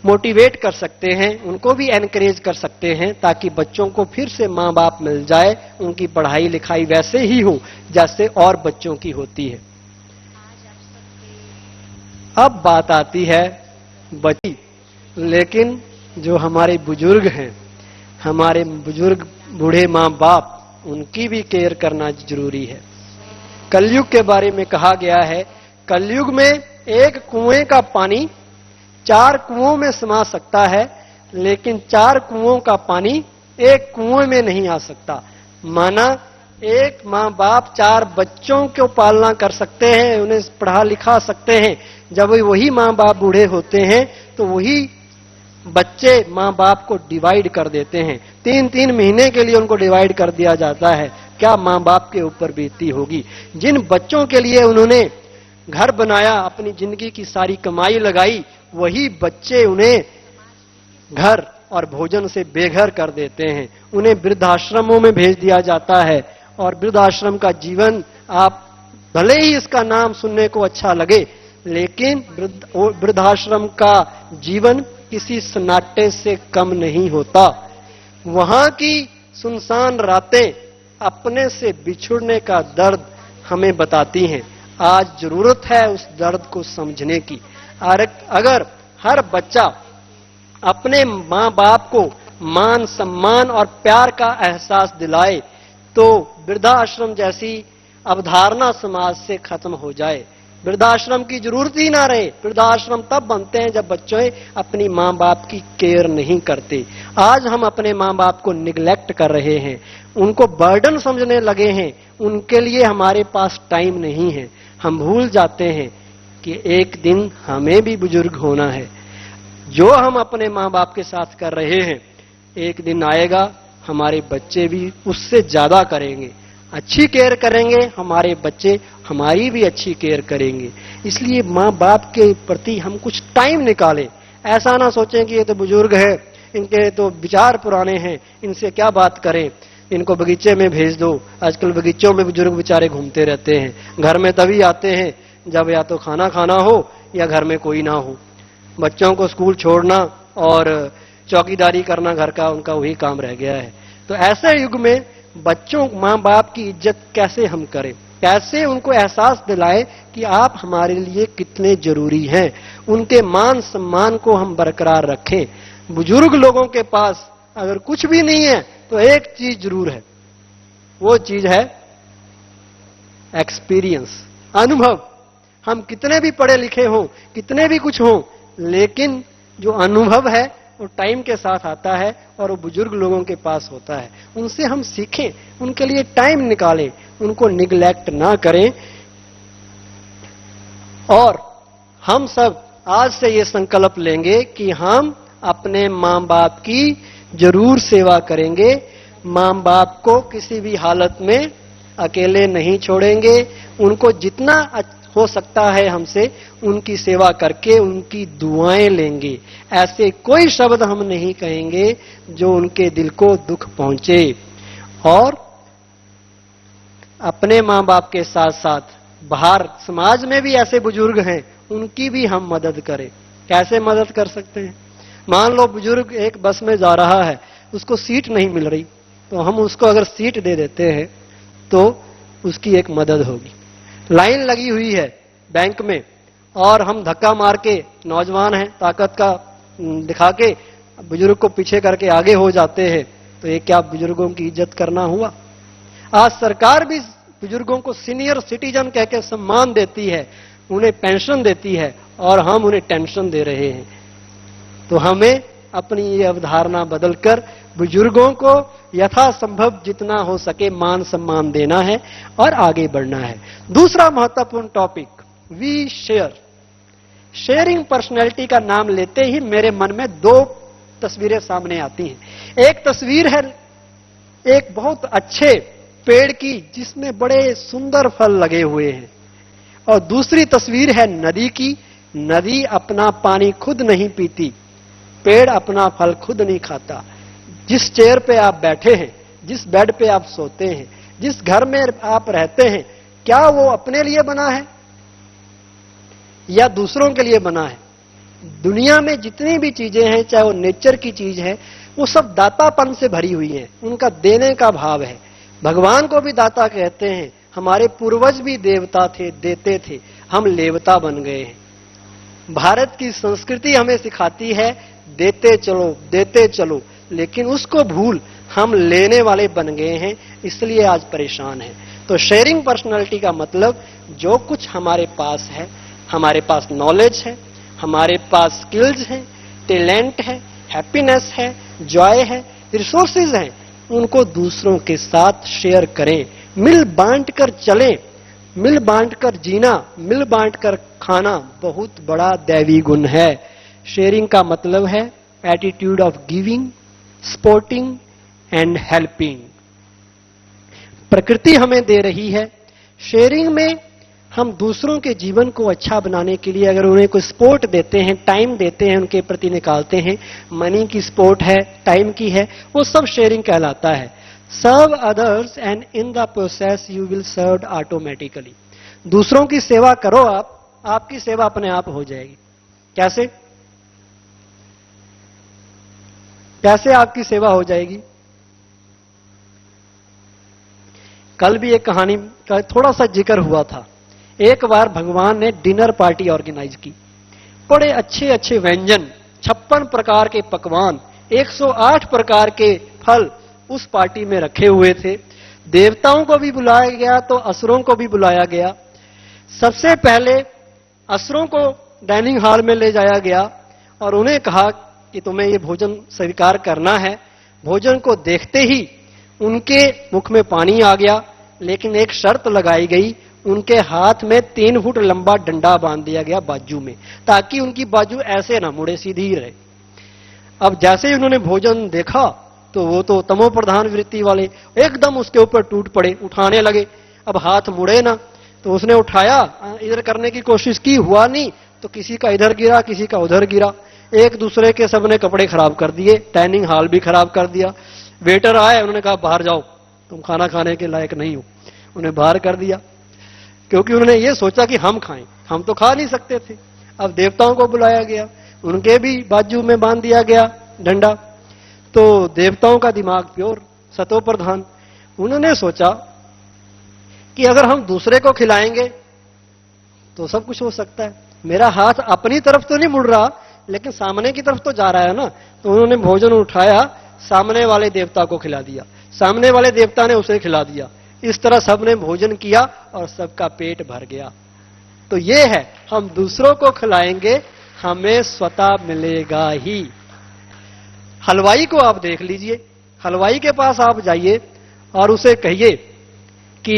मोटिवेट कर सकते हैं, उनको भी एनकरेज कर सकते हैं, ताकि बच्चों को फिर से मां बाप मिल जाए, उनकी पढ़ाई लिखाई वैसे ही हो जैसे और बच्चों की होती है। अब बात आती है बची, लेकिन जो हमारे बुजुर्ग हैं, हमारे बुजुर्ग बूढ़े माँ बाप, उनकी भी केयर करना जरूरी है। कलयुग के बारे में कहा गया है, कलयुग में एक कुएं का पानी 4 कुओं में समा सकता है, लेकिन 4 कुओं का पानी एक कुएं में नहीं आ सकता। माना एक माँ बाप 4 बच्चों को पालना कर सकते हैं, उन्हें पढ़ा लिखा सकते हैं। जब वही माँ बाप बूढ़े होते हैं तो वही बच्चे माँ बाप को डिवाइड कर देते हैं। 3-3 महीने के लिए उनको डिवाइड कर दिया जाता है। क्या माँ बाप के ऊपर बीतती होगी। जिन बच्चों के लिए उन्होंने घर बनाया, अपनी जिंदगी की सारी कमाई लगाई, वही बच्चे उन्हें घर और भोजन से बेघर कर देते हैं। उन्हें वृद्धाश्रमों में भेज दिया जाता है, और वृद्धाश्रम का जीवन, आप भले ही इसका नाम सुनने को अच्छा लगे, लेकिन वृद्धाश्रम का जीवन किसी सन्नाटे से कम नहीं होता। वहां की सुनसान रातें अपने से बिछुड़ने का दर्द हमें बताती हैं। आज जरूरत है उस दर्द को समझने की। अगर हर बच्चा अपने माँ बाप को मान सम्मान और प्यार का एहसास दिलाए, तो वृद्धाश्रम जैसी अवधारणा समाज से खत्म हो जाए। वृद्धाश्रम की जरूरत ही ना रहे। वृद्धाश्रम तब बनते हैं जब बच्चे अपनी माँ बाप की केयर नहीं करते। आज हम अपने माँ बाप को निगलेक्ट कर रहे हैं, उनको बर्डन समझने लगे हैं। उनके लिए हमारे पास टाइम नहीं है। हम भूल जाते हैं कि एक दिन हमें भी बुजुर्ग होना है। जो हम अपने माँ बाप के साथ कर रहे हैं, एक दिन आएगा हमारे बच्चे भी उससे ज्यादा करेंगे, अच्छी केयर करेंगे। हमारे बच्चे हमारी भी अच्छी केयर करेंगे। इसलिए माँ बाप के प्रति हम कुछ टाइम निकालें। ऐसा ना सोचें कि ये तो बुजुर्ग है, इनके तो विचार पुराने हैं, इनसे क्या बात करें, इनको बगीचे में भेज दो। आजकल बगीचों में बुजुर्ग बेचारे घूमते रहते हैं। घर में तभी आते हैं जब या तो खाना खाना हो या घर में कोई ना हो। बच्चों को स्कूल छोड़ना और चौकीदारी करना घर का उनका वही काम रह गया है। तो ऐसे युग में बच्चों माँ बाप की इज्जत कैसे हम करें, कैसे उनको एहसास दिलाएं कि आप हमारे लिए कितने जरूरी हैं। उनके मान सम्मान को हम बरकरार रखें। बुजुर्ग लोगों के पास अगर कुछ भी नहीं है तो एक चीज जरूर है, वो चीज है एक्सपीरियंस, अनुभव। हम कितने भी पढ़े लिखे हों, कितने भी कुछ हों, लेकिन जो अनुभव है वो टाइम के साथ आता है और वो बुजुर्ग लोगों के पास होता है। उनसे हम सीखें, उनके लिए टाइम निकालें, उनको निगलेक्ट ना करें। और हम सब आज से ये संकल्प लेंगे कि हम अपने माँ बाप की जरूर सेवा करेंगे। माँ बाप को किसी भी हालत में अकेले नहीं छोड़ेंगे। उनको जितना हो सकता है हमसे उनकी सेवा करके उनकी दुआएं लेंगे। ऐसे कोई शब्द हम नहीं कहेंगे जो उनके दिल को दुख पहुंचे। और अपने माँ बाप के साथ साथ बाहर समाज में भी ऐसे बुजुर्ग हैं, उनकी भी हम मदद करें। कैसे मदद कर सकते हैं? मान लो बुजुर्ग एक बस में जा रहा है, उसको सीट नहीं मिल रही, तो हम उसको अगर सीट दे देते हैं तो उसकी एक मदद होगी। लाइन लगी हुई है बैंक में और हम धक्का मार के, नौजवान हैं, ताकत का दिखा के बुजुर्ग को पीछे करके आगे हो जाते हैं, तो ये क्या बुजुर्गों की इज्जत करना हुआ? आज सरकार भी बुजुर्गों को सीनियर सिटीजन कह के सम्मान देती है, उन्हें पेंशन देती है, और हम उन्हें टेंशन दे रहे हैं। तो हमें अपनी ये अवधारणा बदलकर बुजुर्गों को यथासंभव जितना हो सके मान सम्मान देना है और आगे बढ़ना है। दूसरा महत्वपूर्ण topic, we share. Sharing personality का नाम लेते ही मेरे मन में 2 तस्वीरें सामने आती हैं। एक तस्वीर है एक बहुत अच्छे पेड़ की जिसमें बड़े सुंदर फल लगे हुए हैं, और दूसरी तस्वीर है नदी की। नदी अपना पानी खुद नहीं पीती, पेड़ अपना फल खुद नहीं खाता। जिस चेयर पे आप बैठे हैं, जिस बेड पे आप सोते हैं, जिस घर में आप रहते हैं, क्या वो अपने लिए बना है या दूसरों के लिए बना है? दुनिया में जितनी भी चीजें हैं, चाहे वो नेचर की चीज है, वो सब दातापन से भरी हुई हैं। उनका देने का भाव है। भगवान को भी दाता कहते हैं। हमारे पूर्वज भी देवता थे, देते थे, हम लेवता बन गए हैं। भारत की संस्कृति हमें सिखाती है देते चलो, लेकिन उसको भूल हम लेने वाले बन गए हैं, इसलिए आज परेशान हैं। तो शेयरिंग पर्सनालिटी का मतलब जो कुछ हमारे पास है, हमारे पास नॉलेज है, हमारे पास स्किल्स हैं, टैलेंट है, हैप्पीनेस है, जॉय है, रिसोर्सेज हैं, उनको दूसरों के साथ शेयर करें, मिल बांट कर चलें। मिल बांट कर जीना, मिल बांट कर खाना बहुत बड़ा दैवी गुण है। शेयरिंग का मतलब है attitude of giving, supporting and helping. प्रकृति हमें दे रही है। शेयरिंग में हम दूसरों के जीवन को अच्छा बनाने के लिए अगर उन्हें कोई सपोर्ट देते हैं, टाइम देते हैं, उनके प्रति निकालते हैं, मनी की सपोर्ट है, टाइम की है, वो सब शेयरिंग कहलाता है। Serve others and in the process you will serve automatically. दूसरों की सेवा करो, आपकी सेवा अपने आप हो जाएगी। कैसे कैसे आपकी सेवा हो जाएगी? कल भी एक कहानी का थोड़ा सा जिक्र हुआ था। एक बार भगवान ने डिनर पार्टी ऑर्गेनाइज की। बड़े अच्छे अच्छे व्यंजन, 56 प्रकार के पकवान, 108 प्रकार के फल उस पार्टी में रखे हुए थे। देवताओं को भी बुलाया गया तो असुरों को भी बुलाया गया। सबसे पहले असुरों को डाइनिंग हॉल में ले जाया गया और उन्हें कहा कि तुम्हें ये भोजन स्वीकार करना है। भोजन को देखते ही उनके मुख में पानी आ गया, लेकिन एक शर्त लगाई गई, उनके हाथ में 3 फुट लंबा डंडा बांध दिया गया बाजू में, ताकि उनकी बाजू ऐसे ना मुड़े, सीधी ही रहे। अब जैसे ही उन्होंने भोजन देखा तो वो तो तमो प्रधान वृत्ति वाले एकदम उसके ऊपर टूट पड़े, उठाने लगे। अब हाथ मुड़े ना, तो उसने उठाया, इधर करने की कोशिश की, हुआ नहीं, तो किसी का इधर गिरा, किसी का उधर गिरा। एक दूसरे के सबने कपड़े खराब कर दिए, डाइनिंग हॉल भी खराब कर दिया। वेटर आए, उन्होंने कहा बाहर जाओ, तुम खाना खाने के लायक नहीं हो। उन्हें बाहर कर दिया, क्योंकि उन्होंने ये सोचा कि हम खाएं, हम तो खा नहीं सकते थे। अब देवताओं को बुलाया गया, उनके भी बाजू में बांध दिया गया डंडा। तो देवताओं का दिमाग प्योर, सतो प्रधान, उन्होंने सोचा कि अगर हम दूसरे को खिलाएंगे तो सब कुछ हो सकता है। मेरा हाथ अपनी तरफ तो नहीं मुड़ रहा, लेकिन सामने की तरफ तो जा रहा है ना। तो उन्होंने भोजन उठाया, सामने वाले देवता को खिला दिया, सामने वाले देवता ने उसे खिला दिया। इस तरह सबने भोजन किया और सबका पेट भर गया। तो ये है, हम दूसरों को खिलाएंगे, हमें स्वतः मिलेगा ही। हलवाई को आप देख लीजिए, हलवाई के पास आप जाइए और उसे कहिए कि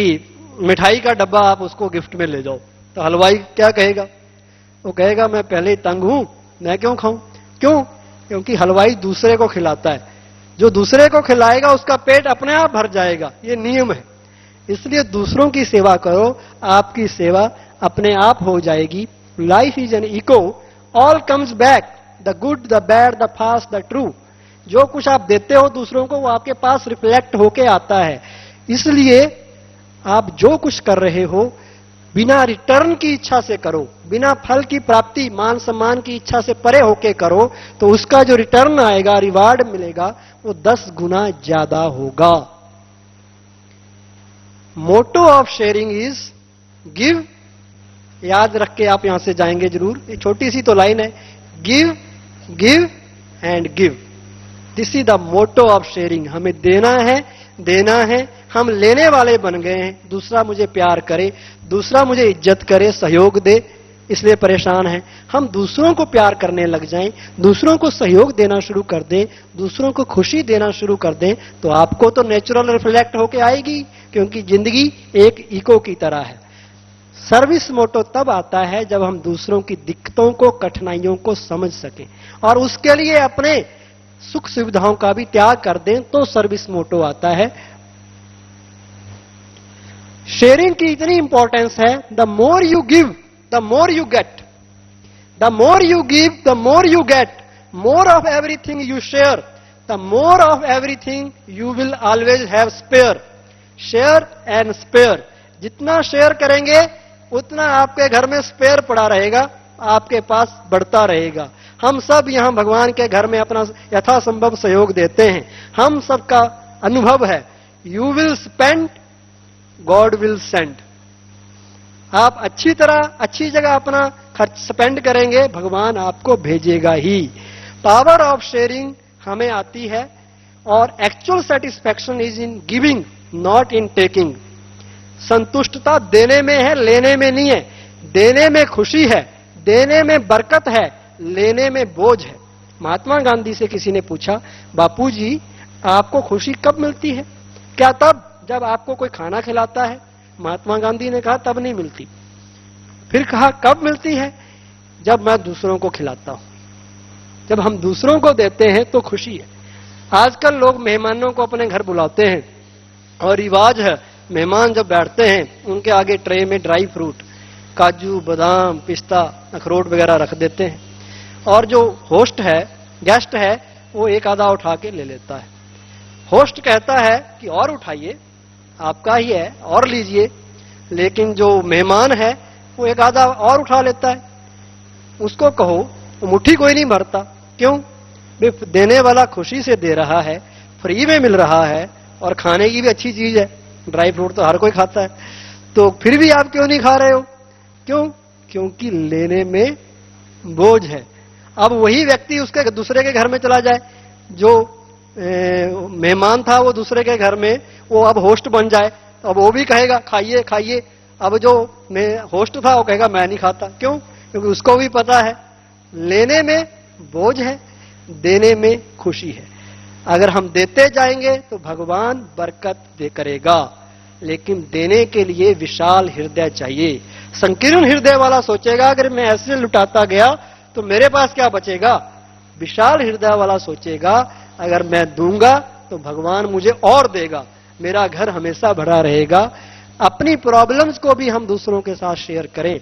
मिठाई का डब्बा आप उसको गिफ्ट में ले जाओ, तो हलवाई क्या कहेगा? वो कहेगा मैं पहले ही तंग हूं, मैं क्यों खाऊं? क्यों? क्योंकि हलवाई दूसरे को खिलाता है। जो दूसरे को खिलाएगा उसका पेट अपने आप भर जाएगा, ये नियम है। इसलिए दूसरों की सेवा करो, आपकी सेवा अपने आप हो जाएगी। Life is an echo, all comes back, the good, the bad, the fast, the true. जो कुछ आप देते हो दूसरों को, वो आपके पास रिफ्लेक्ट होके आता है। इसलिए आप जो कुछ कर रहे हो बिना रिटर्न की इच्छा से करो, बिना फल की प्राप्ति, मान सम्मान की इच्छा से परे होके करो, तो उसका जो रिटर्न आएगा, रिवार्ड मिलेगा, वो 10 गुना ज्यादा होगा। Motto of sharing is give. याद रख के आप यहां से जाएंगे जरूर, ये छोटी सी तो लाइन है, give, give and give. This is the motto of sharing. हमें देना है, देना है। हम लेने वाले बन गए हैं। दूसरा मुझे प्यार करे, दूसरा मुझे इज्जत करे, सहयोग दे, इसलिए परेशान है। हम दूसरों को प्यार करने लग जाएं, दूसरों को सहयोग देना शुरू कर दें, दूसरों को खुशी देना शुरू कर दें, तो आपको तो नेचुरल रिफ्लेक्ट होके आएगी, क्योंकि जिंदगी एक इको की तरह है। सर्विस मोटो तब आता है जब हम दूसरों की दिक्कतों को, कठिनाइयों को समझ सकें और उसके लिए अपने सुख सुविधाओं का भी त्याग कर दें, तो सर्विस मोटो आता है। शेयरिंग की इतनी इंपॉर्टेंस है, the more you give the more you get, the more you give the more you get, more of everything you share, the more of everything you will always have spare. Share and spare, जितना share करेंगे उतना आपके घर में spare पड़ा रहेगा, आपके पास बढ़ता रहेगा। हम सब यहां भगवान के घर में अपना यथासंभव सहयोग देते हैं। हम सबका अनुभव है, you will spend, God will send. आप अच्छी तरह, अच्छी जगह अपना खर्च स्पेंड करेंगे, भगवान आपको भेजेगा ही। पावर ऑफ शेयरिंग हमें आती है, और actual satisfaction is in giving, not in taking. संतुष्टता देने में है, लेने में नहीं है। देने में खुशी है, देने में बरकत है, लेने में बोझ है। महात्मा गांधी से किसी ने पूछा, बापूजी आपको खुशी कब मिलती है? क्या तब जब आपको कोई खाना खिलाता है? महात्मा गांधी ने कहा तब नहीं मिलती। फिर कहा कब मिलती है? जब मैं दूसरों को खिलाता हूं। जब हम दूसरों को देते हैं तो खुशी है। आजकल लोग मेहमानों को अपने घर बुलाते हैं, और रिवाज है मेहमान जब बैठते हैं उनके आगे ट्रे में ड्राई फ्रूट, काजू, बादाम, पिस्ता, अखरोट वगैरह रख देते हैं, और जो होस्ट है, गेस्ट है, वो एक आधा उठा के ले लेता है। होस्ट कहता है कि और उठाइए, आपका ही है, और लीजिए, लेकिन जो मेहमान है वो एक आधा और उठा लेता है। उसको कहो, वो मुट्ठी कोई नहीं भरता। क्यों? देने वाला खुशी से दे रहा है, फ्री में मिल रहा है, और खाने की भी अच्छी चीज है। ड्राई फ्रूट तो हर कोई खाता है, तो फिर भी आप क्यों नहीं खा रहे हो? क्यों? क्योंकि लेने में बोझ है। अब वही व्यक्ति उसके दूसरे के घर में चला जाए, जो मेहमान था वो दूसरे के घर में, वो अब होस्ट बन जाए, तो अब वो भी कहेगा खाइए खाइए। अब जो होस्ट था वो कहेगा मैं नहीं खाता। क्यों? क्योंकि उसको भी पता है लेने में बोझ है, देने में खुशी है। अगर हम देते जाएंगे तो भगवान बरकत दे करेगा, लेकिन देने के लिए विशाल हृदय चाहिए। संकीर्ण हृदय वाला सोचेगा अगर मैं ऐसे लुटाता गया तो मेरे पास क्या बचेगा। विशाल हृदय वाला सोचेगा अगर मैं दूंगा तो भगवान मुझे और देगा, मेरा घर हमेशा भरा रहेगा। अपनी प्रॉब्लम्स को भी हम दूसरों के साथ शेयर करें,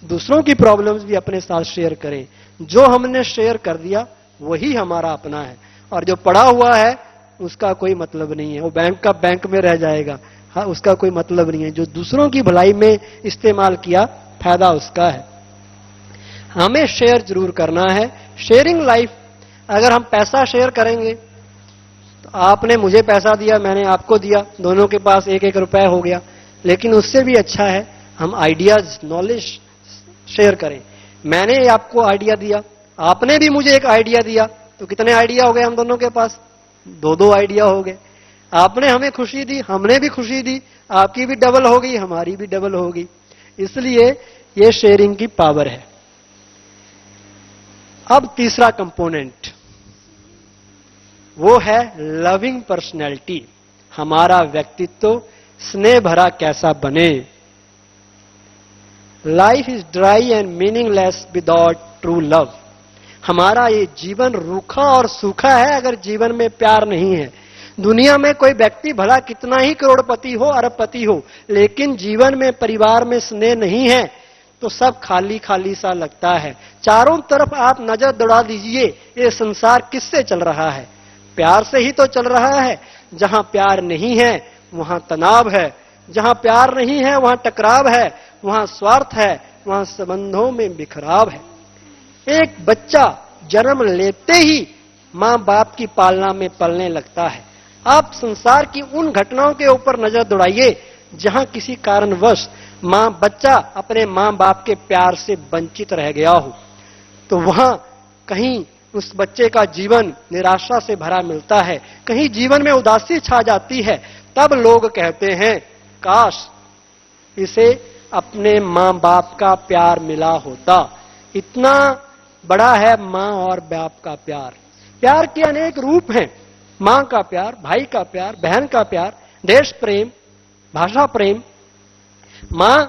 दूसरों की प्रॉब्लम्स भी अपने साथ शेयर करें। जो हमने शेयर कर दिया वही हमारा अपना है, और जो पड़ा हुआ है उसका कोई मतलब नहीं है, वो बैंक का बैंक में रह जाएगा। हाँ, उसका कोई मतलब नहीं है। जो दूसरों की भलाई में इस्तेमाल किया, फायदा उसका है। हमें शेयर जरूर करना है। शेयरिंग लाइफ, अगर हम पैसा शेयर करेंगे तो आपने मुझे पैसा दिया, मैंने आपको दिया, दोनों के पास एक एक रुपया हो गया। लेकिन उससे भी अच्छा है हम आइडियाज, नॉलेज शेयर करें। मैंने आपको आइडिया दिया, आपने भी मुझे एक आइडिया दिया, तो कितने आइडिया हो गए हम दोनों के पास? दो आइडिया हो गए। आपने हमें खुशी दी, हमने भी खुशी दी, आपकी भी डबल हो गई, हमारी भी डबल होगी। इसलिए ये शेयरिंग की पावर है। अब तीसरा कंपोनेंट वो है लविंग पर्सनैलिटी। हमारा व्यक्तित्व स्नेह भरा कैसा बने। Life is dry and meaningless without true love. हमारा ये जीवन रूखा और सूखा है अगर जीवन में प्यार नहीं है। दुनिया में कोई व्यक्ति भला कितना ही करोड़पति हो, अरबपति हो, लेकिन जीवन में, परिवार में स्नेह नहीं है तो सब खाली खाली सा लगता है। चारों तरफ आप नजर दौड़ा दीजिए, ये संसार किससे चल रहा है? प्यार से ही तो चल रहा है। जहां प्यार नहीं है वहां तनाव है, जहां प्यार नहीं है वहां टकराव है, वहां स्वार्थ है, वहां संबंधों में बिखराव है। एक बच्चा जन्म लेते ही मां बाप की पालना में पलने लगता है। आप संसार की उन घटनाओं के ऊपर नजर दौड़ाइए जहां किसी कारणवश बच्चा अपने मां बाप के प्यार से वंचित रह गया हो, तो वहां कहीं उस बच्चे का जीवन निराशा से भरा मिलता है, कहीं जीवन में उदासी छा जाती है। तब लोग कहते हैं काश इसे अपने मां बाप का प्यार मिला होता। इतना बड़ा है मां और बाप का प्यार। प्यार के अनेक रूप हैं। मां का प्यार, भाई का प्यार, बहन का प्यार, देश प्रेम, भाषा प्रेम। मां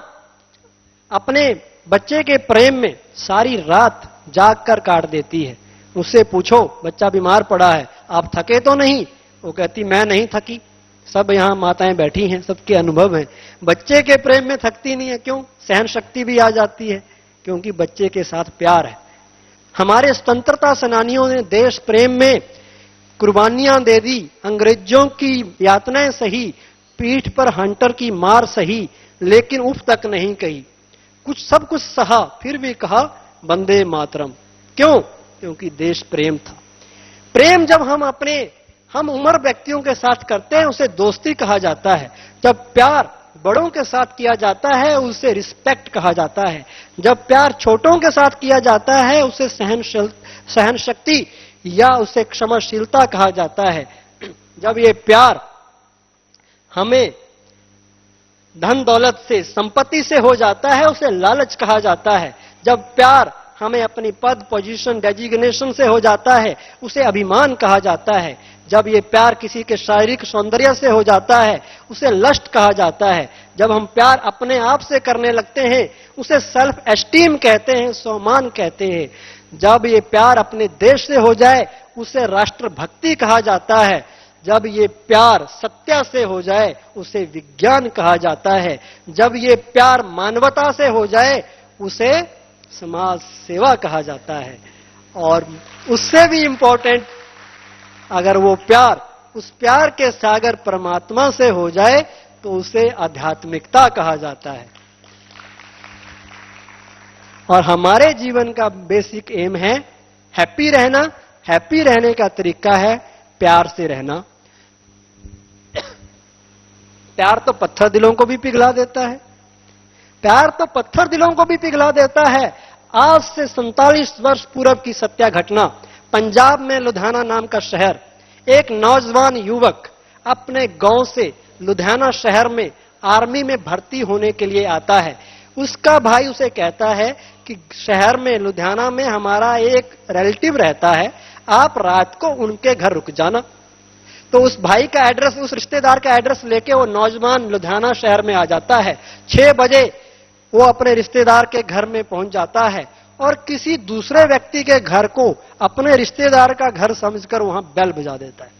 अपने बच्चे के प्रेम में सारी रात जागकर काट देती है। उससे पूछो बच्चा बीमार पड़ा है, आप थके तो नहीं? वो कहती मैं नहीं थकी। सब यहां माताएं बैठी हैं, सबके अनुभव हैं। बच्चे के प्रेम में थकती नहीं है। क्यों? सहन शक्ति भी आ जाती है, क्योंकि बच्चे के साथ प्यार है। हमारे स्वतंत्रता सेनानियों ने देश प्रेम में कुर्बानियां दे दी, अंग्रेजों की यातनाएं सही, पीठ पर हंटर की मार सही, लेकिन उफ तक नहीं कही। सब कुछ सहा, फिर भी कहा वंदे मातरम। क्यों? क्योंकि देश प्रेम था। प्रेम जब हम उम्र व्यक्तियों के साथ करते हैं उसे दोस्ती कहा जाता है। जब प्यार बड़ों के साथ किया जाता है उसे रिस्पेक्ट कहा जाता है। जब प्यार छोटों के साथ किया जाता है उसे सहन शक्ति या उसे क्षमाशीलता कहा जाता है। जब ये प्यार हमें धन दौलत से, संपत्ति से हो जाता है उसे लालच कहा जाता है। जब प्यार हमें अपनी पद, पोजीशन, डेजिग्नेशन से हो जाता है उसे अभिमान कहा जाता है। जब ये प्यार किसी के शारीरिक सौंदर्य से हो जाता है उसे लस्ट कहा जाता है। जब हम प्यार अपने आप से करने लगते हैं उसे सेल्फ एस्टीम कहते हैं, सम्मान कहते हैं। जब ये प्यार अपने देश से हो जाए उसे राष्ट्रभक्ति कहा जाता है। जब ये प्यार सत्य से हो जाए उसे विज्ञान कहा जाता है। जब ये प्यार मानवता से हो जाए उसे समाज सेवा कहा जाता है। और उससे भी इंपॉर्टेंट, अगर वो प्यार, उस प्यार के सागर परमात्मा से हो जाए तो उसे आध्यात्मिकता कहा जाता है। और हमारे जीवन का बेसिक एम है हैप्पी रहना। हैप्पी रहने का तरीका है प्यार से रहना। प्यार तो पत्थर दिलों को भी पिघला देता है। प्यार तो पत्थर दिलों को भी पिघला देता है। आज से 47 वर्ष पूर्व की सत्य घटना, पंजाब में लुधियाना नाम का शहर, एक नौजवान युवक अपने गांव से लुधियाना शहर में आर्मी में भर्ती होने के लिए आता है। उसका भाई उसे कहता है कि शहर में, लुधियाना में हमारा एक रिलेटिव रहता है, आप रात को उनके घर रुक जाना। तो उस भाई का एड्रेस, उस रिश्तेदार का एड्रेस लेके वो नौजवान लुधियाना शहर में आ जाता है। 6 बजे वो अपने रिश्तेदार के घर में पहुंच जाता है और किसी दूसरे व्यक्ति के घर को अपने रिश्तेदार का घर समझकर वहां बेल बजा देता है।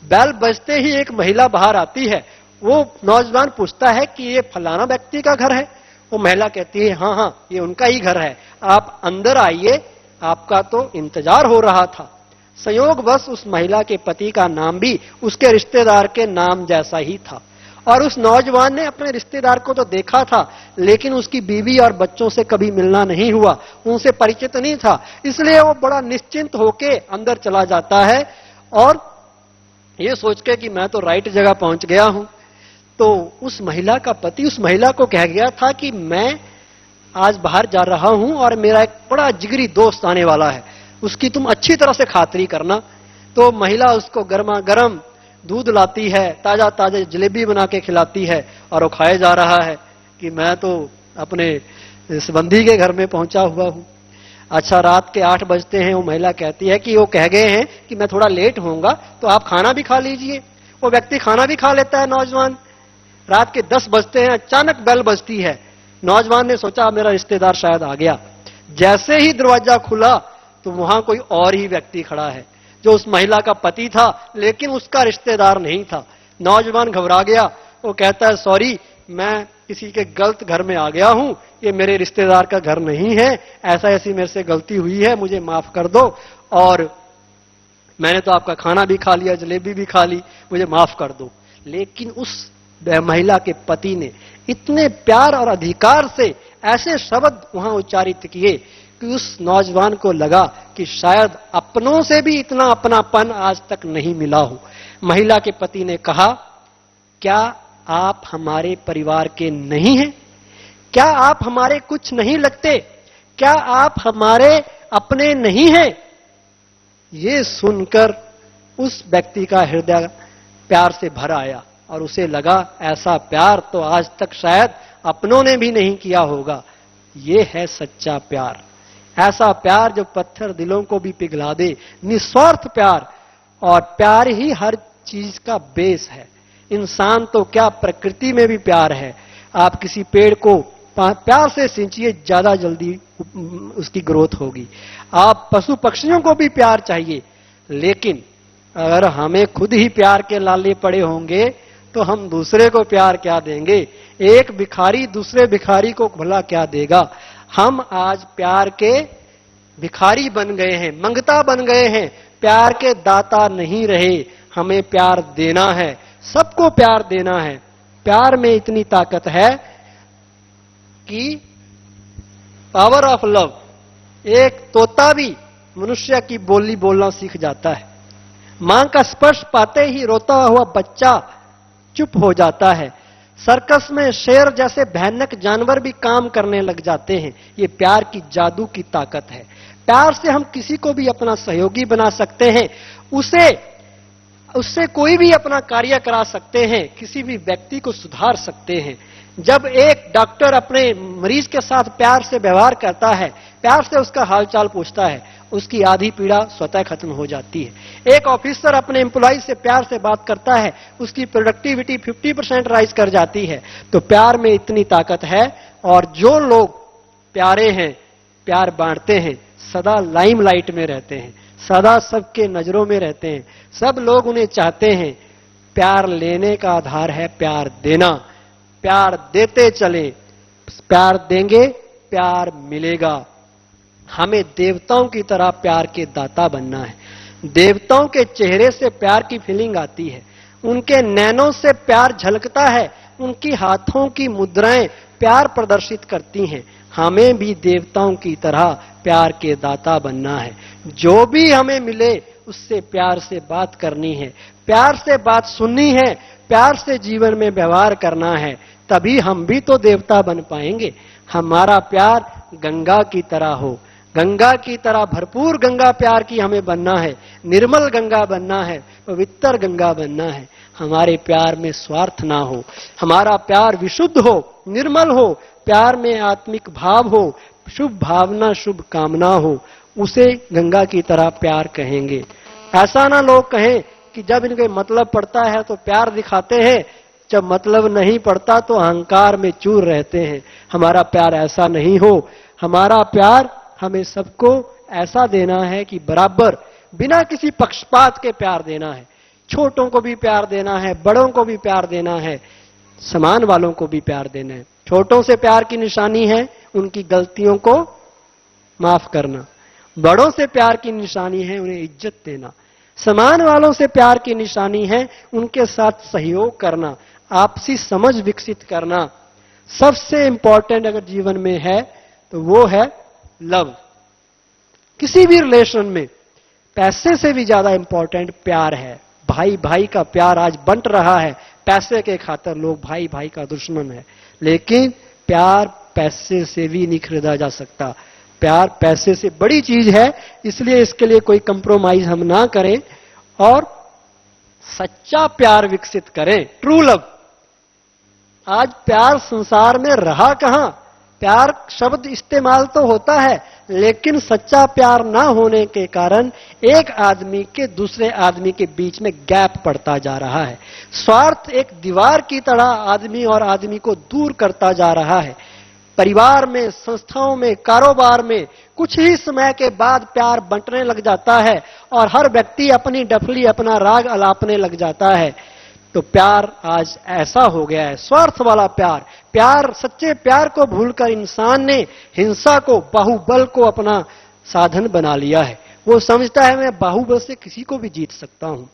बेल बजते ही एक महिला बाहर आती है। वो नौजवान पूछता है कि ये फलाना व्यक्ति का घर है? वो महिला कहती है हाँ हाँ ये उनका ही घर है, आप अंदर आइए, आपका तो इंतजार हो रहा था। संयोगवश उस महिला के पति का नाम भी उसके रिश्तेदार के नाम जैसा ही था। और उस नौजवान ने अपने रिश्तेदार को तो देखा था लेकिन उसकी बीवी और बच्चों से कभी मिलना नहीं हुआ, उनसे परिचित नहीं था। इसलिए वो बड़ा निश्चिंत होके अंदर चला जाता है और ये सोच के कि मैं तो राइट जगह पहुंच गया हूं। तो उस महिला का पति उस महिला को कह गया था कि मैं आज बाहर जा रहा हूं और मेरा एक बड़ा जिगरी दोस्त आने वाला है, उसकी तुम अच्छी तरह से खातिरी करना। तो महिला उसको गर्मा गर्म दूध लाती है, ताजा ताजा जलेबी बना के खिलाती है और वो खाए जा रहा है कि मैं तो अपने संबंधी के घर में पहुंचा हुआ हूं। अच्छा, रात के 8 बजते हैं। वो महिला कहती है कि वो कह गए हैं कि मैं थोड़ा लेट होऊंगा तो आप खाना भी खा लीजिए। वो व्यक्ति खाना भी खा लेता है, नौजवान। रात के 10 बजते हैं, अचानक बेल बजती है। नौजवान ने सोचा मेरा रिश्तेदार शायद आ गया। जैसे ही दरवाजा खुला तो वहां कोई और ही व्यक्ति खड़ा है जो उस महिला का पति था लेकिन उसका रिश्तेदार नहीं था। नौजवान घबरा गया। वो कहता है सॉरी, मैं किसी के गलत घर में आ गया हूं, ये मेरे रिश्तेदार का घर नहीं है, ऐसा ऐसी मेरे से गलती हुई है, मुझे माफ कर दो। और मैंने तो आपका खाना भी खा लिया, जलेबी भी खा ली, मुझे माफ कर दो। लेकिन उस महिला के पति ने इतने प्यार और अधिकार से ऐसे शब्द वहां उच्चारित किए कि उस नौजवान को लगा कि शायद अपनों से भी इतना अपनापन आज तक नहीं मिला हो। महिला के पति ने कहा, क्या आप हमारे परिवार के नहीं हैं? क्या आप हमारे कुछ नहीं लगते? क्या आप हमारे अपने नहीं हैं? ये सुनकर उस व्यक्ति का हृदय प्यार से भर आया और उसे लगा ऐसा प्यार तो आज तक शायद अपनों ने भी नहीं किया होगा। ये है सच्चा प्यार। ऐसा प्यार जो पत्थर दिलों को भी पिघला दे, निस्वार्थ प्यार। और प्यार ही हर चीज का बेस है। इंसान तो क्या, प्रकृति में भी प्यार है। आप किसी पेड़ को प्यार से सिंचिए, ज्यादा जल्दी उसकी ग्रोथ होगी। आप पशु पक्षियों को भी प्यार चाहिए, लेकिन अगर हमें खुद ही प्यार के लाले पड़े होंगे तो हम दूसरे को प्यार क्या देंगे? एक भिखारी दूसरे भिखारी को भला क्या देगा? हम आज प्यार के भिखारी बन गए हैं, मंगता बन गए हैं, प्यार के दाता नहीं रहे। हमें प्यार देना है, सबको प्यार देना है। प्यार में इतनी ताकत है कि पावर ऑफ लव, एक तोता भी मनुष्य की बोली बोलना सीख जाता है। मां का स्पर्श पाते ही रोता हुआ बच्चा चुप हो जाता है। सर्कस में शेर जैसे भयानक जानवर भी काम करने लग जाते हैं। ये प्यार की जादू की ताकत है। प्यार से हम किसी को भी अपना सहयोगी बना सकते हैं, उससे कोई भी अपना कार्य करा सकते हैं, किसी भी व्यक्ति को सुधार सकते हैं। जब एक डॉक्टर अपने मरीज के साथ प्यार से व्यवहार करता है, प्यार से उसका हालचाल पूछता है, उसकी आधी पीड़ा स्वतः खत्म हो जाती है। एक ऑफिसर अपने एम्प्लॉय से प्यार से बात करता है, उसकी प्रोडक्टिविटी 50% राइज कर जाती है। तो प्यार में इतनी ताकत है। और जो लोग प्यारे हैं, प्यार बांटते हैं, सदा लाइमलाइट में रहते हैं, सदा सबके नजरों में रहते हैं, सब लोग उन्हें चाहते हैं। प्यार लेने का आधार है प्यार देना। प्यार देते चले, प्यार देंगे, प्यार मिलेगा। हमें देवताओं की तरह प्यार के दाता बनना है। देवताओं के चेहरे से प्यार की फीलिंग आती है, उनके नैनों से प्यार झलकता है, उनकी हाथों की मुद्राएं प्यार प्रदर्शित करती हैं। हमें भी देवताओं की तरह प्यार के दाता बनना है। जो भी हमें मिले उससे प्यार से बात करनी है, प्यार से बात सुननी है, प्यार से जीवन में व्यवहार करना है, तभी हम भी तो देवता बन पाएंगे। हमारा प्यार गंगा की तरह हो, गंगा की तरह भरपूर गंगा प्यार की हमें बनना है, निर्मल गंगा बनना है, पवित्र गंगा बनना है। हमारे प्यार में स्वार्थ ना हो, हमारा प्यार विशुद्ध हो, निर्मल हो, प्यार में आत्मिक भाव हो, शुभ भावना, शुभ कामना हो, उसे गंगा की तरह प्यार कहेंगे। ऐसा ना लोग कहें कि जब इनके मतलब पड़ता है तो प्यार दिखाते हैं, जब मतलब नहीं पड़ता तो अहंकार में चूर रहते हैं। हमारा प्यार ऐसा नहीं हो। हमारा प्यार हमें सबको ऐसा देना है कि बराबर, बिना किसी पक्षपात के प्यार देना है। छोटों को भी प्यार देना है, बड़ों को भी प्यार देना है, समान वालों को भी प्यार देना है। छोटों से प्यार की निशानी है उनकी गलतियों को माफ करना, बड़ों से प्यार की निशानी है उन्हें इज्जत देना, समान वालों से प्यार की निशानी है उनके साथ सहयोग करना, आपसी समझ विकसित करना। सबसे इंपॉर्टेंट अगर जीवन में है तो वो है लव। किसी भी रिलेशन में पैसे से भी ज्यादा इंपॉर्टेंट प्यार है। भाई भाई का प्यार आज बंट रहा है, पैसे के खातिर लोग भाई भाई का दुश्मन है। लेकिन प्यार पैसे से भी नहीं खरीदा जा सकता। प्यार पैसे से बड़ी चीज है, इसलिए इसके लिए कोई कंप्रोमाइज हम ना करें और सच्चा प्यार विकसित करें, ट्रू लव। आज प्यार संसार में रहा कहां? प्यार शब्द इस्तेमाल तो होता है, लेकिन सच्चा प्यार ना होने के कारण एक आदमी के दूसरे आदमी के बीच में गैप पड़ता जा रहा है। स्वार्थ एक दीवार की तरह आदमी और आदमी को दूर करता जा रहा है। परिवार में, संस्थाओं में, कारोबार में कुछ ही समय के बाद प्यार बंटने लग जाता है और हर व्यक्ति अपनी डफली, अपना राग अलापने लग जाता है। तो प्यार आज ऐसा हो गया है, स्वार्थ वाला प्यार। प्यार, सच्चे प्यार को भूलकर इंसान ने हिंसा को, बाहुबल को अपना साधन बना लिया है। वो समझता है मैं बाहुबल से किसी को भी जीत सकता हूं।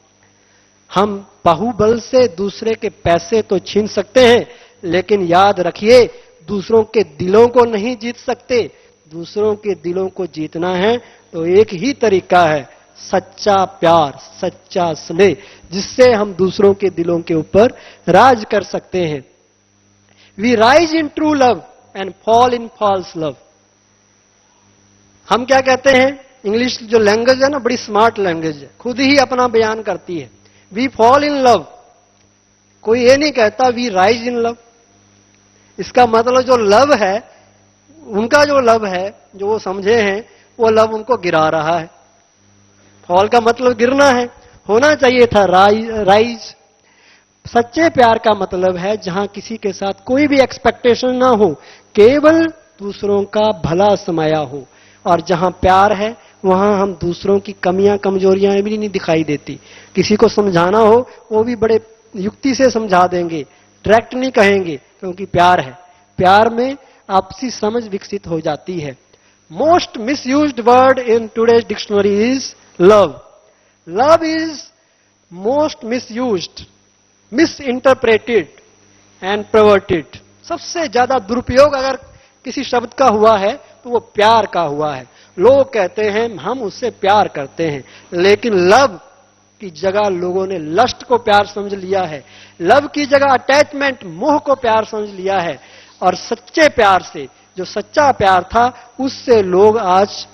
हम बाहुबल से दूसरे के पैसे तो छीन सकते हैं, लेकिन याद रखिए दूसरों के दिलों को नहीं जीत सकते। दूसरों के दिलों को जीतना है तो एक ही तरीका है, सच्चा प्यार, सच्चा स्नेह, जिससे हम दूसरों के दिलों के ऊपर राज कर सकते हैं। We rise in true love and fall in false love. हम क्या कहते हैं, इंग्लिश जो लैंग्वेज है ना, बड़ी स्मार्ट लैंग्वेज है, खुद ही अपना बयान करती है। वी फॉल इन लव, कोई ये नहीं कहता वी राइज इन लव। इसका मतलब जो लव है, उनका जो लव है, जो वो समझे हैं, वो लव उनको गिरा रहा है। फॉल का मतलब गिरना है, होना चाहिए था राइज। सच्चे प्यार का मतलब है जहां किसी के साथ कोई भी एक्सपेक्टेशन ना हो, केवल दूसरों का भला समाया हो। और जहां प्यार है वहां हम दूसरों की कमियां, कमजोरियां भी नहीं दिखाई देती। किसी को समझाना हो वो भी बड़े युक्ति से समझा देंगे, डायरेक्ट नहीं कहेंगे, क्योंकि प्यार है। प्यार में आपसी समझ विकसित हो जाती है। Most misused word in today's dictionary is love. Love is most misused, misinterpreted and perverted. सबसे ज्यादा दुरुपयोग अगर किसी शब्द का हुआ है तो वो प्यार का हुआ है। लोग कहते हैं हम उससे प्यार करते हैं, लेकिन लव की जगह लोगों ने लस्ट को प्यार समझ लिया है, लव की जगह अटैचमेंट, मोह को प्यार समझ लिया है। और सच्चे प्यार से, जो सच्चा प्यार था, उससे लोग आज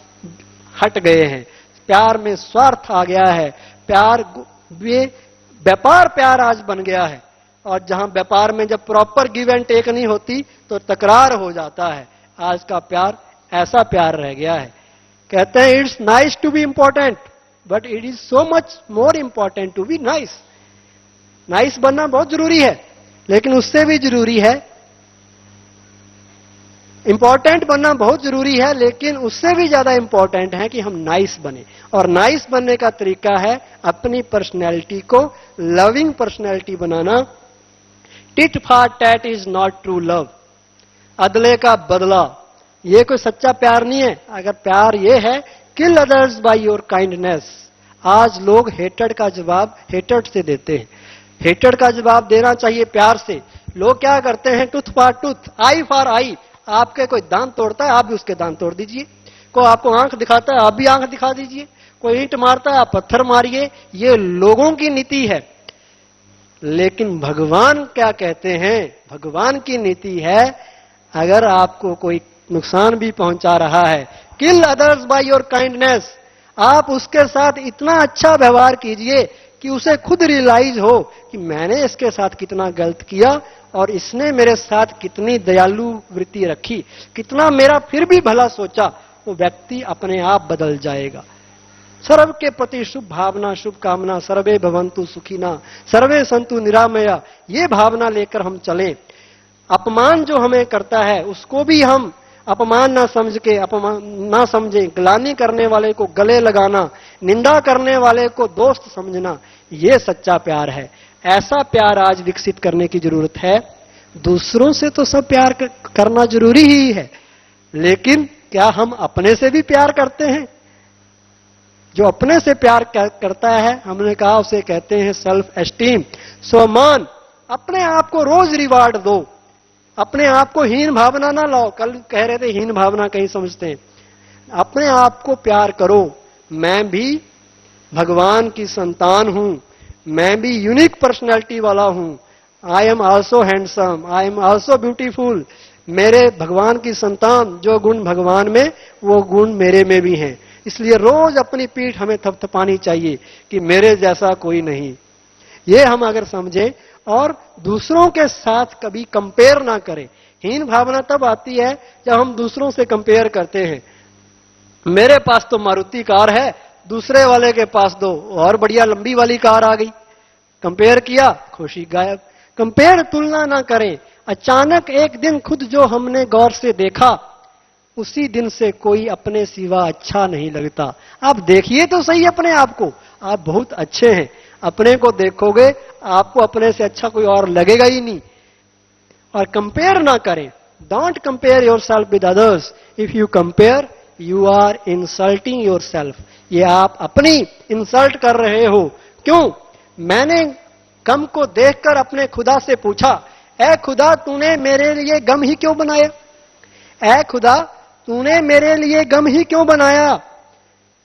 हट गए हैं। प्यार में स्वार्थ आ गया है, प्यार व्यापार प्यार आज बन गया है। और जहां व्यापार में जब प्रॉपर गिव एंड टेक नहीं होती तो तकरार हो जाता है। आज का प्यार ऐसा प्यार रह गया है। कहते हैं it's nice to be important, but it is so much more important to be nice. Nice बनना बहुत जरूरी है, लेकिन उससे भी जरूरी है, इंपॉर्टेंट बनना बहुत जरूरी है, लेकिन उससे भी ज्यादा इंपॉर्टेंट है कि हम नाइस बने। और नाइस बनने का तरीका है अपनी पर्सनैलिटी को लविंग पर्सनैलिटी बनाना। Tit for tat is not true love. अदले का बदला, ये कोई सच्चा प्यार नहीं है। अगर प्यार ये है किल अदर्स बाय योर काइंडनेस। आज लोग हेटेड का जवाब हेटेड से देते हैं। हेटेड का जवाब देना चाहिए प्यार से। लोग क्या करते हैं, tooth for tooth, I for I. आपके कोई दांत तोड़ता है, आप भी उसके दांत तोड़ दीजिए। कोई आपको आंख दिखाता है, आप भी आंख दिखा दीजिए। कोई ईंट मारता है, आप पत्थर मारिए। ये लोगों की नीति है। लेकिन भगवान क्या कहते हैं? भगवान की नीति है, अगर आपको कोई नुकसान भी पहुंचा रहा है, किल अदर्स बाय योर काइंडनेस। आप उसके साथ इतना अच्छा व्यवहार कीजिए कि उसे खुद रियलाइज हो कि मैंने इसके साथ कितना गलत किया और इसने मेरे साथ कितनी दयालु वृत्ति रखी, कितना मेरा फिर भी भला सोचा। वो व्यक्ति अपने आप बदल जाएगा। सर्व के प्रति शुभ भावना, शुभ कामना, सर्वे भवंतु सुखिना, सर्वे संतु निरामया, ये भावना लेकर हम चलें। अपमान जो हमें करता है उसको भी हम अपमान ना समझ के अपमान ना समझें। ग्लानि करने वाले को गले लगाना, निंदा करने वाले को दोस्त समझना, ये सच्चा प्यार है। ऐसा प्यार आज विकसित करने की जरूरत है। दूसरों से तो सब प्यार करना जरूरी ही है, लेकिन क्या हम अपने से भी प्यार करते हैं? जो अपने से प्यार करता है, हमने कहा उसे कहते हैं सेल्फ एस्टीम, स्वमान। अपने आप को रोज रिवार्ड दो, अपने आप को हीन भावना ना लाओ। कल कह रहे थे हीन भावना कहीं समझते हैं। अपने आप को प्यार करो। मैं भी भगवान की संतान हूं, मैं भी यूनिक पर्सनैलिटी वाला हूं। I am also handsome, I am also beautiful. मेरे भगवान की संतान, जो गुण भगवान में वो गुण मेरे में भी हैं। इसलिए रोज अपनी पीठ हमें थपथपानी चाहिए कि मेरे जैसा कोई नहीं। ये हम अगर समझें और दूसरों के साथ कभी कंपेयर ना करें। हीन भावना तब आती है जब हम दूसरों से कंपेयर करते हैं। मेरे पास तो मारुति कार है, दूसरे वाले के पास दो और बढ़िया लंबी वाली कार आ गई। कंपेयर किया, खुशी गायब। कंपेयर, तुलना ना करें। अचानक एक दिन खुद जो हमने गौर से देखा, उसी दिन से कोई अपने सिवा अच्छा नहीं लगता। आप देखिए तो सही अपने आप को, आप बहुत अच्छे हैं। अपने को देखोगे, आपको अपने से अच्छा कोई और लगेगा ही नहीं। और कंपेयर ना करें। Don't compare yourself with others. If you compare, you are insulting yourself. ये आप अपनी इंसल्ट कर रहे हो। क्यों? मैंने गम को देखकर अपने खुदा से पूछा, ऐ खुदा, तूने मेरे लिए गम ही क्यों बनाया? ऐ खुदा, तूने मेरे लिए गम ही क्यों बनाया?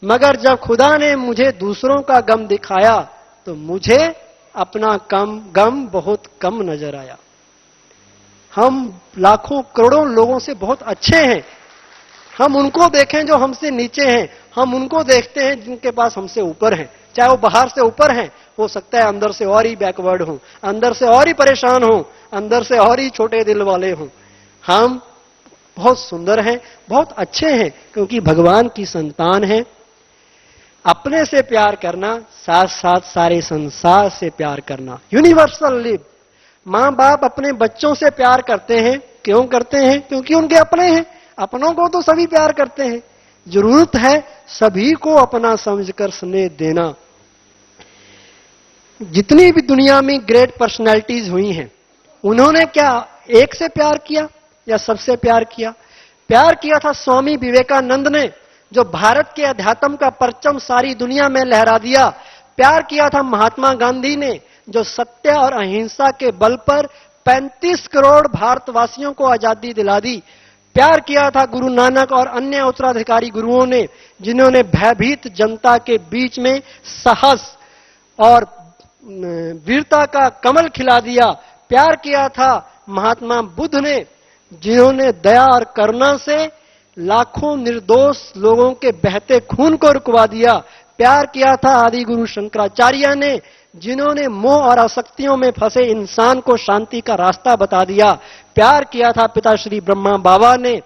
मगर जब खुदा ने मुझे दूसरों का गम दिखाया तो मुझे अपना गम बहुत कम नजर आया। हम लाखों करोड़ों लोगों से बहुत अच्छे हैं। हम उनको देखें जो हमसे नीचे हैं, हम उनको देखते हैं जिनके पास हमसे ऊपर हैं। चाहे वो बाहर से ऊपर हैं, हो सकता है अंदर से और ही बैकवर्ड हों, अंदर से और ही परेशान हों, अंदर से और ही छोटे दिल वाले हों। हम बहुत सुंदर हैं, बहुत अच्छे हैं, क्योंकि भगवान की संतान हैं। अपने से प्यार करना, साथ साथ सारे संसार से प्यार करना, यूनिवर्सल लिव। मां बाप अपने बच्चों से प्यार करते हैं। क्यों करते हैं? क्योंकि उनके अपने हैं। अपनों को तो सभी प्यार करते हैं। जरूरत है सभी को अपना समझकर स्नेह देना। जितनी भी दुनिया में ग्रेट पर्सनैलिटीज हुई हैं, उन्होंने क्या एक से प्यार किया या सबसे प्यार किया? प्यार किया था स्वामी विवेकानंद ने, जो भारत के अध्यात्म का परचम सारी दुनिया में लहरा दिया। प्यार किया था महात्मा गांधी ने, जो सत्य और अहिंसा के बल पर 35 करोड़ भारतवासियों को आजादी दिला दी। प्यार किया था गुरु नानक और अन्य उत्तराधिकारी गुरुओं ने, जिन्होंने भयभीत जनता के बीच में साहस और वीरता का कमल खिला दिया। प्यार किया था महात्मा बुद्ध ने, जिन्होंने दया और करुणा से लाखों निर्दोष लोगों के बहते खून को रुकवा दिया। प्यार किया था आदि गुरु शंकराचार्य ने, जिन्होंने मोह और आसक्तियों में फंसे इंसान को शांति का रास्ता बता दिया। प्यार किया था पिता श्री ब्रह्मा बाबा ने,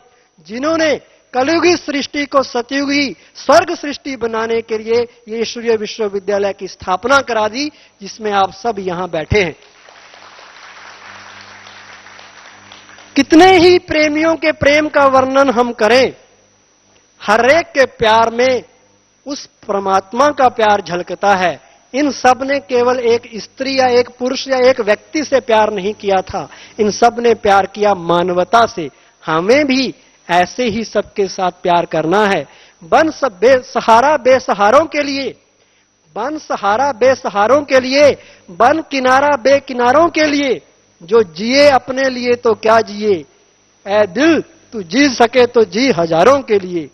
जिन्होंने कलयुगी सृष्टि को सतयुगी स्वर्ग सृष्टि बनाने के लिए ये ईश्वरीय विश्वविद्यालय की स्थापना करा दी, जिसमें आप सब यहां बैठे हैं। कितने ही प्रेमियों के प्रेम का वर्णन हम करें, हर एक के प्यार में उस परमात्मा का प्यार झलकता है। इन सब ने केवल एक स्त्री या एक पुरुष या एक व्यक्ति से प्यार नहीं किया था, इन सब ने प्यार किया मानवता से। हमें भी ऐसे ही सबके साथ प्यार करना है। बन सब बेसहारा बेसहारों के लिए, बन सहारा बेसहारों के लिए, बन किनारा बेकिनारों के लिए। जो जिए अपने लिए तो क्या जिए, ऐ दिल तू जी सके तो जी हजारों के लिए।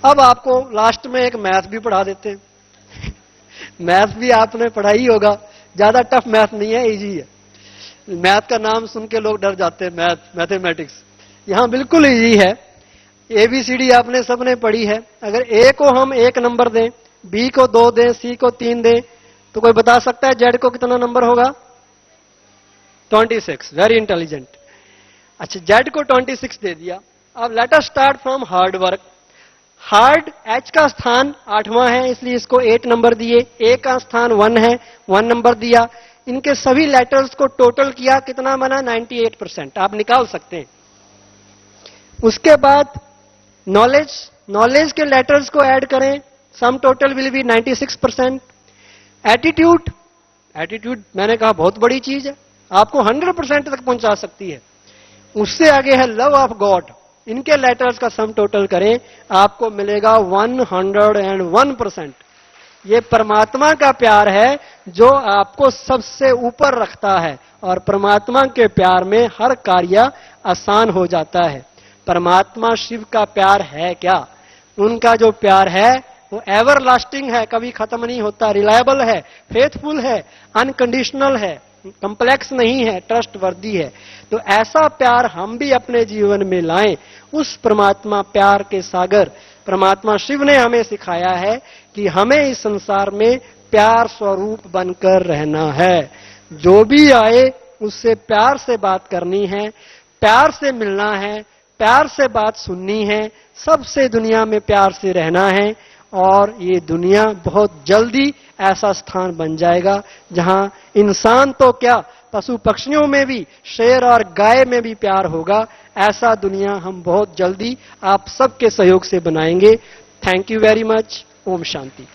अब आपको लास्ट में एक मैथ भी पढ़ा देते हैं। मैथ भी आपने पढ़ा ही होगा, ज्यादा टफ मैथ नहीं है, इजी है। मैथ का नाम सुन के लोग डर जाते हैं, मैथमेटिक्स। यहां बिल्कुल इजी है। एबीसीडी आपने सबने पढ़ी है। अगर ए को हम 1 नंबर दें, बी को 2 दें, सी को 3 दें, तो कोई बता सकता है जेड को कितना नंबर होगा? 26। Very intelligent. अच्छा, जेड को 26 दे दिया। अब let us start from hard work. Hard H का स्थान 8वां है, इसलिए इसको 8 नंबर दिए। ए का स्थान 1 है, 1 नंबर दिया। इनके सभी लेटर्स को टोटल किया, कितना बना? 98%। आप निकाल सकते हैं। उसके बाद नॉलेज के लेटर्स को ऐड करें, sum total will be 96%। Attitude मैंने कहा बहुत बड़ी चीज है, आपको 100% तक पहुंचा सकती है। उससे आगे है लव ऑफ गॉड। इनके लेटर्स का सम टोटल करें, आपको मिलेगा 101%। ये परमात्मा का प्यार है जो आपको सबसे ऊपर रखता है, और परमात्मा के प्यार में हर कार्य आसान हो जाता है। परमात्मा शिव का प्यार है क्या? उनका जो प्यार है वो एवर लास्टिंग है, कभी खत्म नहीं होता, रिलायबल है, फेथफुल है, अनकंडीशनल है, कंप्लेक्स नहीं है, ट्रस्ट वर्दी है। तो ऐसा प्यार हम भी अपने जीवन में लाएं। उस परमात्मा प्यार के सागर परमात्मा शिव ने हमें सिखाया है कि हमें इस संसार में प्यार स्वरूप बनकर रहना है। जो भी आए उससे प्यार से बात करनी है, प्यार से मिलना है, प्यार से बात सुननी है, सबसे दुनिया में प्यार से रहना है। और ये दुनिया बहुत जल्दी ऐसा स्थान बन जाएगा जहां इंसान तो क्या, पशु पक्षियों में भी, शेर और गाय में भी प्यार होगा। ऐसा दुनिया हम बहुत जल्दी आप सबके सहयोग से बनाएंगे। Thank you very much. ओम शांति।